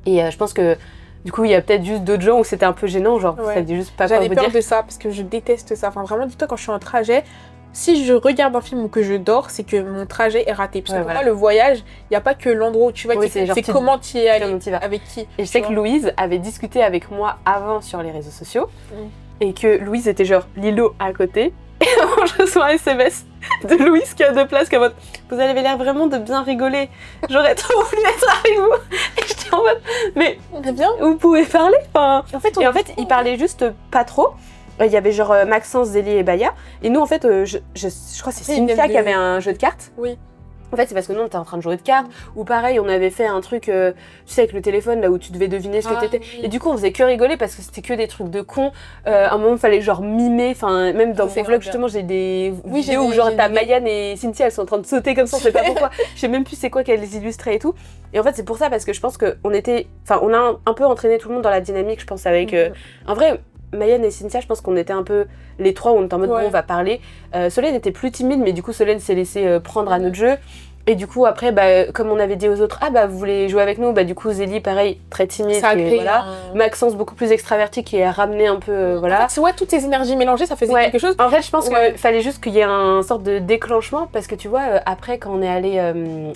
Et je pense que, du coup, il y a peut-être juste d'autres gens où c'était un peu gênant, genre, vous saviez juste pas quoi vous dire. J'avais peur de ça parce que je déteste ça. Enfin, vraiment, dis-toi, quand je suis en trajet, si je regarde un film ou que je dors, c'est que mon trajet est raté. Parce que pour moi, le voyage, il n'y a pas que l'endroit où tu vas, c'est comment tu y es allé, avec qui. Et je sais que Louise avait discuté avec moi avant sur les réseaux sociaux, et que Louise était genre l'îlot à côté, et avant je reçois un SMS de Louise qui a 2 places, qui est en mode « Vous avez l'air vraiment de bien rigoler, j'aurais trop voulu être avec vous !» Et j'étais en mode « Mais bien, vous pouvez parler ?» En fait, il parlait juste pas trop. Il y avait genre Maxence, Zélie et Baya. Et nous, en fait, je crois que c'est Cynthia qui avait un jeu de cartes. Oui. En fait, c'est parce que nous, on était en train de jouer de cartes. Ou pareil, on avait fait un truc, tu sais, avec le téléphone, là où tu devais deviner ce que t'étais. Oui. Et du coup, on faisait que rigoler parce que c'était que des trucs de cons. À un moment, il fallait genre mimer. Enfin, même dans mon vlog, justement, j'ai des vidéos où genre t'as Mayan et Cynthia, elles sont en train de sauter comme ça, on sait pas pourquoi. Je sais même plus c'est quoi qu'elles les illustraient et tout. Et en fait, c'est pour ça, parce que je pense qu'on était... Enfin, on a un peu entraîné tout le monde dans la dynamique, je pense, avec... En vrai... Mayan et Cynthia, je pense qu'on était un peu les 3 où on était en mode bon, on va parler. Solène était plus timide, mais du coup, Solène s'est laissée prendre à notre jeu. Et du coup, après, bah, comme on avait dit aux autres, ah bah vous voulez jouer avec nous, bah du coup, Zélie, pareil, très timide. Ça a créé voilà. Maxence, beaucoup plus extraverti, qui a ramené un peu. Voilà. En fait, toutes ces énergies mélangées, ça faisait quelque chose. En fait, je pense qu'il fallait juste qu'il y ait un sorte de déclenchement, parce que tu vois, après, quand on est allé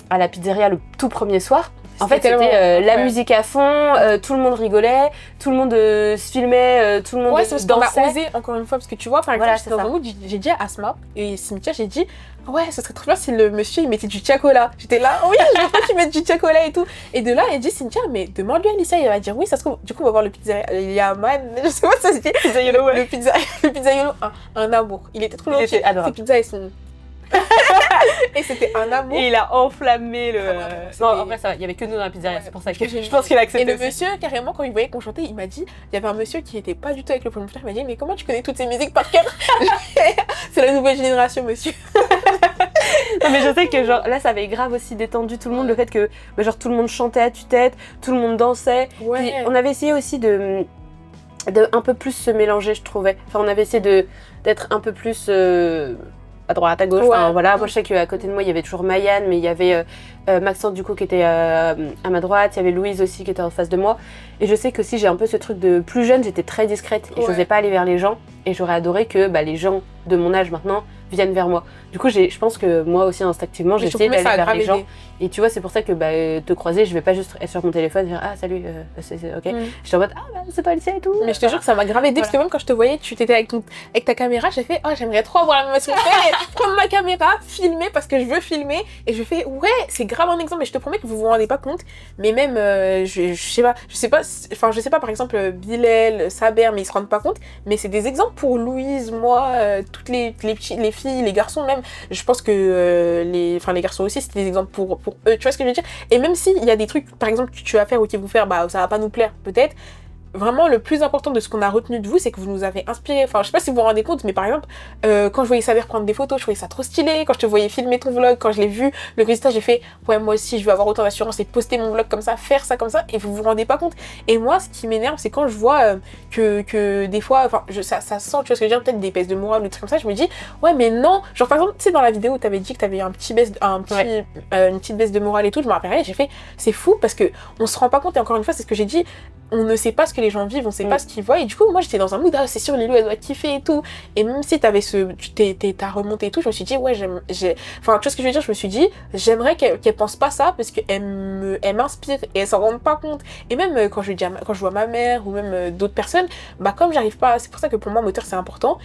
à la pizzeria le tout premier soir, en fait, c'était la musique à fond, tout le monde rigolait, tout le monde se filmait, tout le monde dansait. On a osé, encore une fois, parce que tu vois, par exemple, j'étais dans un mood, j'ai dit à Asma et Cynthia, j'ai dit, ouais, ce serait trop bien si le monsieur, il mettait du chocolat. J'étais là, oui, je veux pas qu'il mette du chocolat et tout. Et de là, elle dit, Cynthia, mais demande-lui à Alicia, il va dire, oui, ça se trouve, du coup, on va voir le pizzeria. Il y a man, je sais pas si ça se dit. Pizzaiolo, le pizzaiolo, un amour. Il était trop gentil. Ses pizzas, elles sont... Et c'était un amour. Et il a enflammé le... Non, en vrai, ça va, il y avait que nous dans la pizzeria, c'est pour ça que je pense qu'il a accepté. Et le monsieur, carrément, quand il voyait qu'on chantait, il m'a dit, il y avait un monsieur qui était pas du tout avec le premier frère, il m'a dit, mais comment tu connais toutes ces musiques par cœur? C'est la nouvelle génération, monsieur. Non, mais je sais que genre là, ça avait grave aussi détendu tout le monde, le fait que bah, genre tout le monde chantait à tue-tête, tout le monde dansait. Puis, on avait essayé aussi de un peu plus se mélanger, je trouvais. Enfin, on avait essayé d'être un peu plus... à droite, à gauche, enfin voilà. Moi je sais qu'à côté de moi il y avait toujours Mayan, mais il y avait Maxence du coup qui était à ma droite, il y avait Louise aussi qui était en face de moi. Et je sais que si j'ai un peu ce truc de plus jeune, j'étais très discrète et j'osais pas aller vers les gens. Et j'aurais adoré que bah, les gens de mon âge maintenant viennent vers moi. Du coup, je pense que moi aussi instinctivement, j'ai essayé d'aller vers les gens. Et tu vois, c'est pour ça que bah, te croiser, je vais pas juste être sur mon téléphone et dire ah salut, c'est ok. J'étais en mode ah bah, c'est pas Alicia et tout. Mais je te jure que ça m'a grave aidé parce que même quand je te voyais, tu t'étais avec ta caméra, j'ai fait oh j'aimerais trop avoir la même façon de faire et prendre ma caméra, filmer parce que je veux filmer. Et je fais ouais, c'est grave un exemple. Mais je te promets que vous vous rendez pas compte. Mais même je sais pas par exemple Bilal, Saber, mais ils se rendent pas compte. Mais c'est des exemples pour Louise, moi, toutes les filles, les garçons même. Je pense que les garçons aussi, c'était des exemples pour eux. Tu vois ce que je veux dire? Et même s'il y a des trucs, par exemple, que tu vas faire ou qui vont faire, bah ça va pas nous plaire, peut-être. Vraiment, le plus important de ce qu'on a retenu de vous, c'est que vous nous avez inspiré. Enfin, je sais pas si vous vous rendez compte, mais par exemple, quand je voyais Saber prendre des photos, je trouvais ça trop stylé. Quand je te voyais filmer ton vlog, quand je l'ai vu, le résultat, j'ai fait ouais, moi aussi, je veux avoir autant d'assurance et poster mon vlog comme ça, faire ça comme ça, et vous vous rendez pas compte. Et moi, ce qui m'énerve, c'est quand je vois que des fois, enfin, ça sent, tu vois ce que je veux dire, peut-être des baisses de morale ou des trucs comme ça, je me dis ouais, mais non. Genre, par exemple, tu sais, dans la vidéo où t'avais dit que t'avais une petite baisse de morale et tout, je me rappellerai, j'ai fait c'est fou parce que on se rend pas compte, et encore une fois, c'est ce que j'ai dit. On ne sait pas ce que les gens vivent, on sait pas ce qu'ils voient. Et du coup, moi, j'étais dans un mood, ah, c'est sûr, Lilou, elle doit kiffer et tout. Et même si t'avais ta remontée et tout, je me suis dit, ouais, enfin, tu vois ce que je veux dire, je me suis dit, j'aimerais qu'elle pense pas ça parce qu'elle m'inspire et elle s'en rende pas compte. Et même quand je vois ma mère ou même d'autres personnes, bah, comme j'arrive pas, c'est pour ça que pour moi, moteur, c'est important.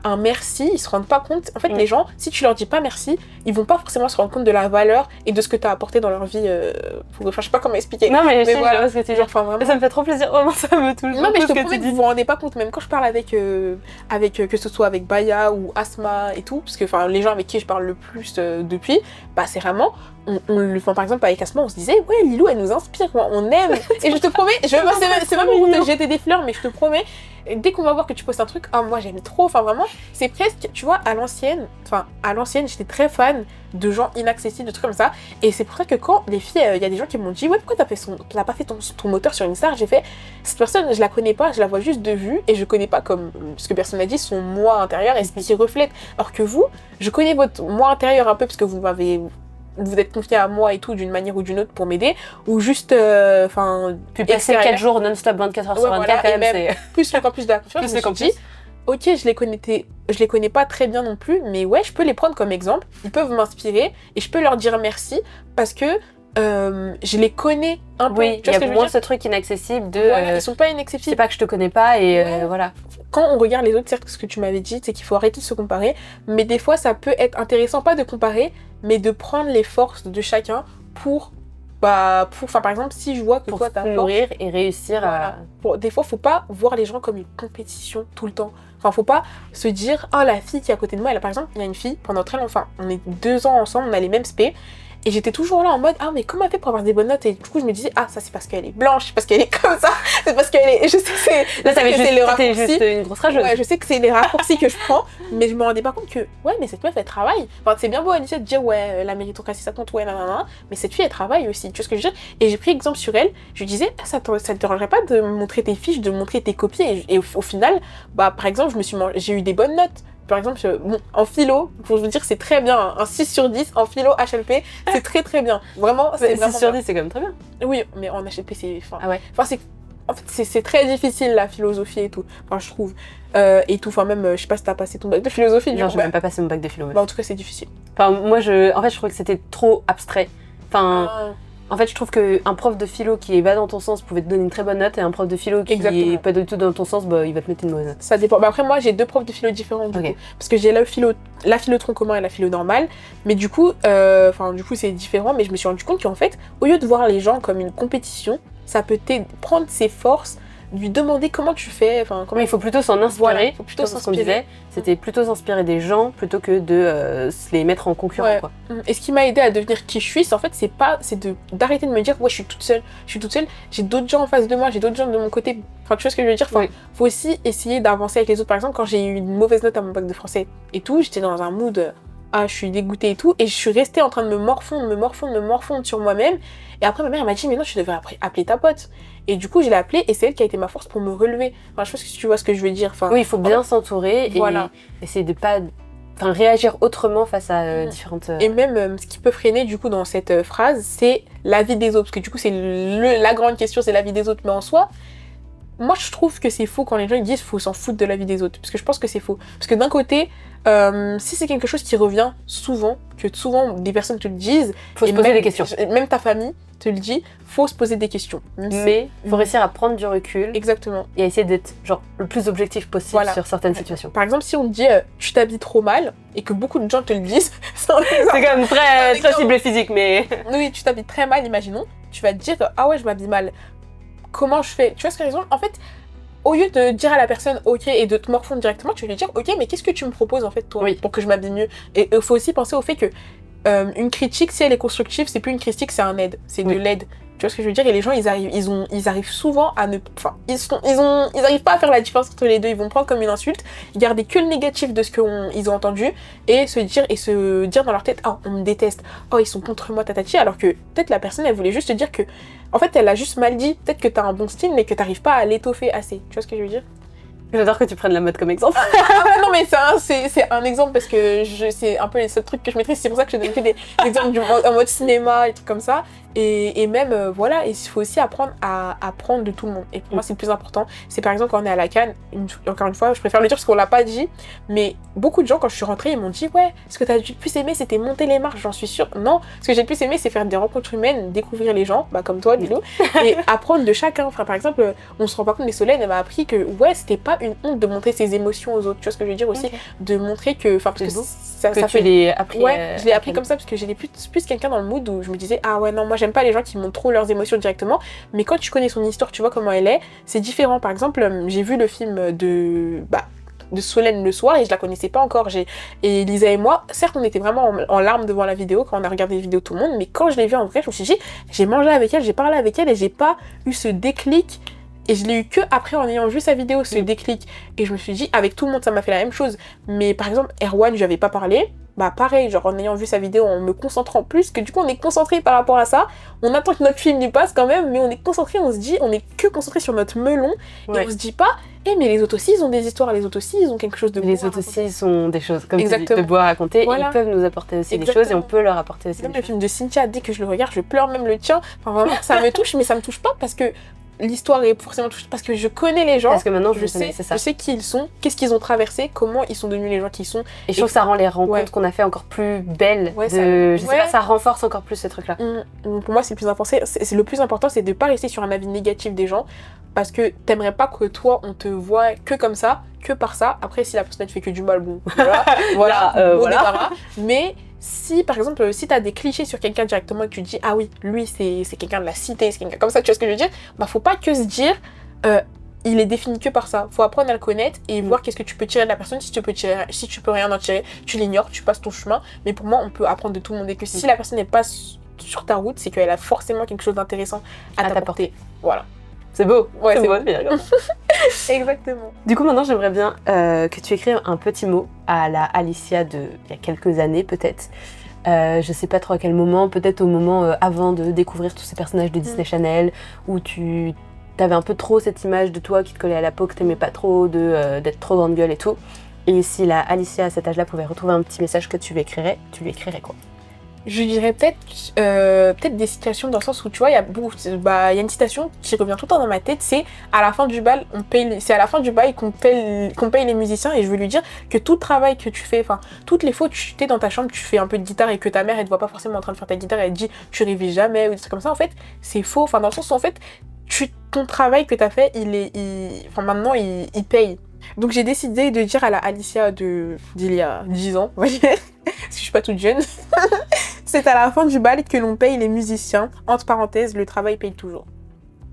un merci, ils se rendent pas compte. En fait, les gens, si tu leur dis pas merci, ils vont pas forcément se rendre compte de la valeur et de ce que tu as apporté dans leur vie. Enfin, je sais pas comment expliquer. Non, mais voilà, ce que tu dis. Enfin, vraiment... Ça me fait trop plaisir, vraiment, ça me touche. Non, mais je te promets que vous vous rendez pas compte, même quand je parle avec que ce soit avec Baya ou Asma et tout, parce que les gens avec qui je parle le plus depuis, c'est vraiment, par exemple avec Asma, on se disait, ouais, Lilou, elle nous inspire, on aime. Et je te promets, c'est même pour te jeter des fleurs, mais je te promets, dès qu'on va voir que tu postes un truc, moi j'aime trop, vraiment, c'est presque, tu vois, à l'ancienne, j'étais très fan de gens inaccessibles, de trucs comme ça, et c'est pour ça que quand les filles, il y a des gens qui m'ont dit, ouais, pourquoi t'as pas fait ton moteur sur une star, j'ai fait, cette personne, je la connais pas, je la vois juste de vue, et je connais pas comme ce que personne a dit, son moi intérieur et ce qui reflète, alors que vous, je connais votre moi intérieur un peu, parce que vous êtes confié à moi et tout d'une manière ou d'une autre pour m'aider, ou juste puis passer 4 jours non-stop 24 heures sur 24 quand même, c'est plus encore plus de la confiance. Je me suis dit, ok, je les connais pas très bien non plus, mais ouais, je peux les prendre comme exemple, ils peuvent m'inspirer et je peux leur dire merci parce que je les connais un peu. Oui, il y a moins ce truc inaccessible de ils sont pas inaccessibles. C'est pas que je te connais pas et voilà. Quand on regarde les autres, certes, ce que tu m'avais dit, c'est qu'il faut arrêter de se comparer, mais des fois ça peut être intéressant, pas de comparer, mais de prendre les forces de chacun pour par exemple, si je vois que toi t'as nourrir et réussir à... Des fois, faut pas voir les gens comme une compétition tout le temps. Faut pas se dire, oh, la fille qui est à côté de moi, par exemple, il y a une fille, pendant très longtemps, on est 2 ans ensemble, on a les mêmes spé, et j'étais toujours là en mode, mais comment elle fait pour avoir des bonnes notes? Et du coup, je me disais, ça c'est parce qu'elle est blanche, c'est parce qu'elle est comme ça, c'est parce qu'elle est... Je sais que c'est... Là, c'est les raccourcis. Juste une grosse rageuse. Ouais, je sais que c'est les raccourcis que je prends, mais je me rendais pas compte que, mais cette meuf, elle travaille. C'est bien beau, Anissa, de dire, la méritocratie, ça compte, nanana, mais cette fille, elle travaille aussi, tu vois ce que je veux dire? Et j'ai pris exemple sur elle, je lui disais, ça te dérangerait pas de montrer tes fiches, de montrer tes copies, et au final, par exemple, j'ai eu des bonnes notes. Par exemple, en philo, pour vous dire, c'est très bien. Un 6 sur 10 en philo HLP, c'est très très bien. Vraiment, c'est 6 sur 10, c'est quand même très bien. Oui, mais en HLP, c'est... En fait, c'est très difficile, la philosophie et tout. Je trouve. Et tout, même, je sais pas si t'as passé ton bac de philosophie. Non, j'ai même pas passé mon bac de philo. En tout cas, c'est difficile. Moi, je trouvais que c'était trop abstrait. En fait, je trouve qu'un prof de philo qui va dans ton sens pouvait te donner une très bonne note et un prof de philo qui est pas du tout dans ton sens, il va te mettre une mauvaise note. Ça dépend. Après, moi, j'ai 2 profs de philo différents du coup, parce que j'ai la philo tronc commun et la philo normale. Mais du coup, c'est différent. Mais je me suis rendu compte qu'en fait, au lieu de voir les gens comme une compétition, ça peut prendre ses forces, lui demander comment tu fais, il faut plutôt s'en inspirer. Voilà, il faut plutôt s'inspirer. C'était plutôt s'inspirer des gens plutôt que de se les mettre en concurrent. Ouais. Quoi. Et ce qui m'a aidé à devenir qui je suis, c'est d'arrêter de me dire je suis toute seule, j'ai d'autres gens en face de moi, j'ai d'autres gens de mon côté. Tu vois ce que je veux dire? Faut aussi essayer d'avancer avec les autres. Par exemple, quand j'ai eu une mauvaise note à mon bac de français et tout, j'étais dans un mood je suis dégoûtée et tout, et je suis restée en train de me morfondre sur moi-même. Et après, ma mère m'a dit, mais non, tu devrais appeler ta pote. Et du coup, je l'ai appelée, et c'est elle qui a été ma force pour me relever. Je pense que tu vois ce que je veux dire. Oui, il faut bien s'entourer et essayer de pas... réagir autrement face à différentes... Et même, ce qui peut freiner, du coup, dans cette phrase, c'est l'avis des autres. Parce que du coup, c'est la grande question, c'est l'avis des autres. Mais en soi, moi, je trouve que c'est faux quand les gens ils disent faut s'en foutre de l'avis des autres. Parce que je pense que c'est faux. Parce que d'un côté, si c'est quelque chose qui revient souvent, que souvent des personnes te le disent, faut se poser des questions. Même ta famille te le dit, faut se poser des questions. Mais faut réussir à prendre du recul. Exactement. Et à essayer d'être le plus objectif possible sur certaines situations. Par exemple, si on te dit tu t'habilles trop mal et que beaucoup de gens te le disent, c'est quand même très ciblé physique, mais... Oui, tu t'habilles très mal, imaginons, tu vas te dire ah ouais, je m'habille mal. Comment je fais? Tu vois ce que je veux dire? En fait, au lieu de dire à la personne ok et de te morfondre directement, tu vas lui dire ok, mais qu'est-ce que tu me proposes en fait toi pour que je m'habille mieux? Et il faut aussi penser au fait que une critique, si elle est constructive, c'est plus une critique, c'est un aide, c'est de l'aide. Tu vois ce que je veux dire? Et les gens, ils arrivent souvent à ne... ils arrivent pas à faire la différence entre les deux. Ils vont prendre comme une insulte, garder que le négatif de ce qu'ils ont entendu et se dire dans leur tête, on me déteste, ils sont contre moi, tatati. Alors que peut-être la personne, elle voulait juste te dire que, en fait, elle a juste mal dit. Peut-être que t'as un bon style, mais que t'arrives pas à l'étoffer assez. Tu vois ce que je veux dire? J'adore que tu prennes la mode comme exemple. Non mais c'est un exemple parce que c'est un peu les seuls trucs que je maîtrise. C'est pour ça que je donne que des exemples en mode cinéma et trucs comme ça. Et même, il faut aussi apprendre à apprendre de tout le monde. Et pour moi, c'est le plus important. C'est par exemple quand on est à la Cannes, encore une fois, je préfère le dire parce qu'on l'a pas dit, mais beaucoup de gens, quand je suis rentrée, ils m'ont dit ouais, ce que t'as le plus aimé, c'était monter les marches, j'en suis sûre. Non, ce que j'ai le plus aimé, c'est faire des rencontres humaines, découvrir les gens, comme toi, Lilo, et apprendre de chacun. Par exemple, on se rend pas compte, mais Solène, elle m'a appris que ouais, c'était pas pas une honte de montrer ses émotions aux autres. Tu vois ce que je veux dire aussi? De montrer que... Enfin, parce que ça tu fait... l'aies appris. Ouais, je l'ai appris comme ça parce que j'étais plus quelqu'un dans le mood où je me disais, ah ouais, non, moi j'aime pas les gens qui montrent trop leurs émotions directement. Mais quand tu connais son histoire, tu vois comment elle est, c'est différent. Par exemple, j'ai vu le film de Solène le soir et je la connaissais pas encore. Et Lisa et moi, certes, on était vraiment en larmes devant la vidéo quand on a regardé les vidéos de tout le monde, mais quand je l'ai vue en vrai, je me suis dit, j'ai mangé avec elle, j'ai parlé avec elle et j'ai pas eu ce déclic. Et je l'ai eu que après en ayant vu sa vidéo, ce déclic. Et je me suis dit, avec tout le monde, ça m'a fait la même chose. Mais par exemple, Erwan, je lui avais pas parlé. Bah pareil, genre en ayant vu sa vidéo, en me concentrant plus, que du coup on est concentré par rapport à ça. On attend que notre film y passe quand même, mais on est concentré, on se dit, on est que concentré sur notre melon. Et on se dit pas, mais les autres aussi, ils ont des histoires, les autres aussi, ils ont quelque chose de beau. Les autres aussi, ils ont des choses, comme tu dis, de beau à raconter. Voilà. Ils peuvent nous apporter aussi des choses et on peut leur apporter aussi même des choses. Même le film de Cynthia, dès que je le regarde, je pleure, même le tien. Enfin vraiment, ça me touche, mais ça me touche pas parce que l'histoire est forcément touchée, parce que je connais les gens. Parce que maintenant, je sais qui ils sont, qu'est-ce qu'ils ont traversé, comment ils sont devenus les gens qu'ils sont. Et je trouve que ça rend les rencontres qu'on a fait encore plus belles. Je sais pas, ça renforce encore plus ce truc-là. Pour moi, c'est le plus important, c'est de pas rester sur un avis négatif des gens, parce que t'aimerais pas que toi, on te voit que comme ça, que par ça. Après, si la personne te fait que du mal, bon, voilà. Mais si, par exemple, si t'as des clichés sur quelqu'un directement et que tu dis, ah oui, lui, c'est quelqu'un de la cité, c'est quelqu'un comme ça, tu vois ce que je veux dire? Bah, faut pas que se dire, il est défini que par ça. Faut apprendre à le connaître et voir qu'est-ce que tu peux tirer de la personne. Si tu peux rien en tirer, tu l'ignores, tu passes ton chemin. Mais pour moi, on peut apprendre de tout le monde et que si la personne n'est pas sur ta route, c'est qu'elle a forcément quelque chose d'intéressant à t'apporter. Voilà. C'est beau. Ouais, c'est beau. Exactement. Du coup, maintenant, j'aimerais bien que tu écrives un petit mot à la Alicia il y a quelques années, peut-être. Je sais pas trop à quel moment, peut-être au moment avant de découvrir tous ces personnages de Disney Channel, où tu avais un peu trop cette image de toi qui te collait à la peau, que t'aimais pas trop, d'être trop grande gueule et tout. Et si la Alicia à cet âge-là pouvait retrouver un petit message que tu lui écrirais quoi? Je dirais peut-être des situations dans le sens où, tu vois, il y a une citation qui revient tout le temps dans ma tête, c'est à la fin du bal, c'est à la fin du bail qu'on paye les musiciens, et je veux lui dire que tout le travail que tu fais, enfin, toutes les fois tu es dans ta chambre, tu fais un peu de guitare et que ta mère, elle te voit pas forcément en train de faire ta guitare, elle te dit tu révises jamais, ou des trucs comme ça, en fait, c'est faux, enfin, dans le sens où, en fait, ton travail que t'as fait, maintenant, il paye. Donc j'ai décidé de dire à la Alicia d'il y a 10 ans, on va dire, parce que je suis pas toute jeune, c'est à la fin du bal que l'on paye les musiciens. Entre parenthèses, le travail paye toujours.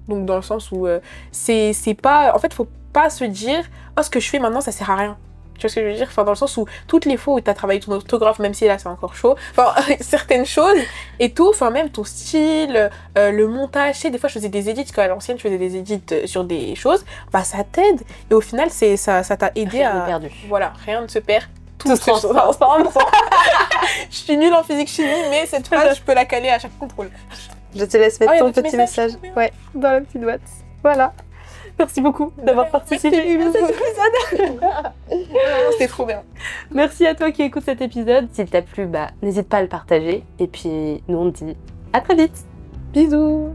Donc dans le sens où c'est pas... En fait, faut pas se dire « Oh, ce que je fais maintenant, ça sert à rien ». Tu vois ce que je veux dire? Enfin, dans le sens où toutes les fois où tu as travaillé ton orthographe, même si là c'est encore chaud, enfin, certaines choses et tout, enfin, même ton style, le montage, tu sais, des fois je faisais des edits, quand à l'ancienne je faisais des edits sur des choses, bah ça t'aide et au final ça t'a aidé rien à... perdu. Voilà, rien ne se perd. Tout se transforme. Je suis nulle en physique-chimie, mais cette phrase, je peux la caler à chaque contrôle. Je te laisse mettre ton petit message. Ouais, dans la petite boîte. Voilà. Merci beaucoup d'avoir participé à cet épisode. C'était trop bien. Merci à toi qui écoute cet épisode. S'il t'a plu, n'hésite pas à le partager. Et puis, nous on te dit à très vite. Bisous.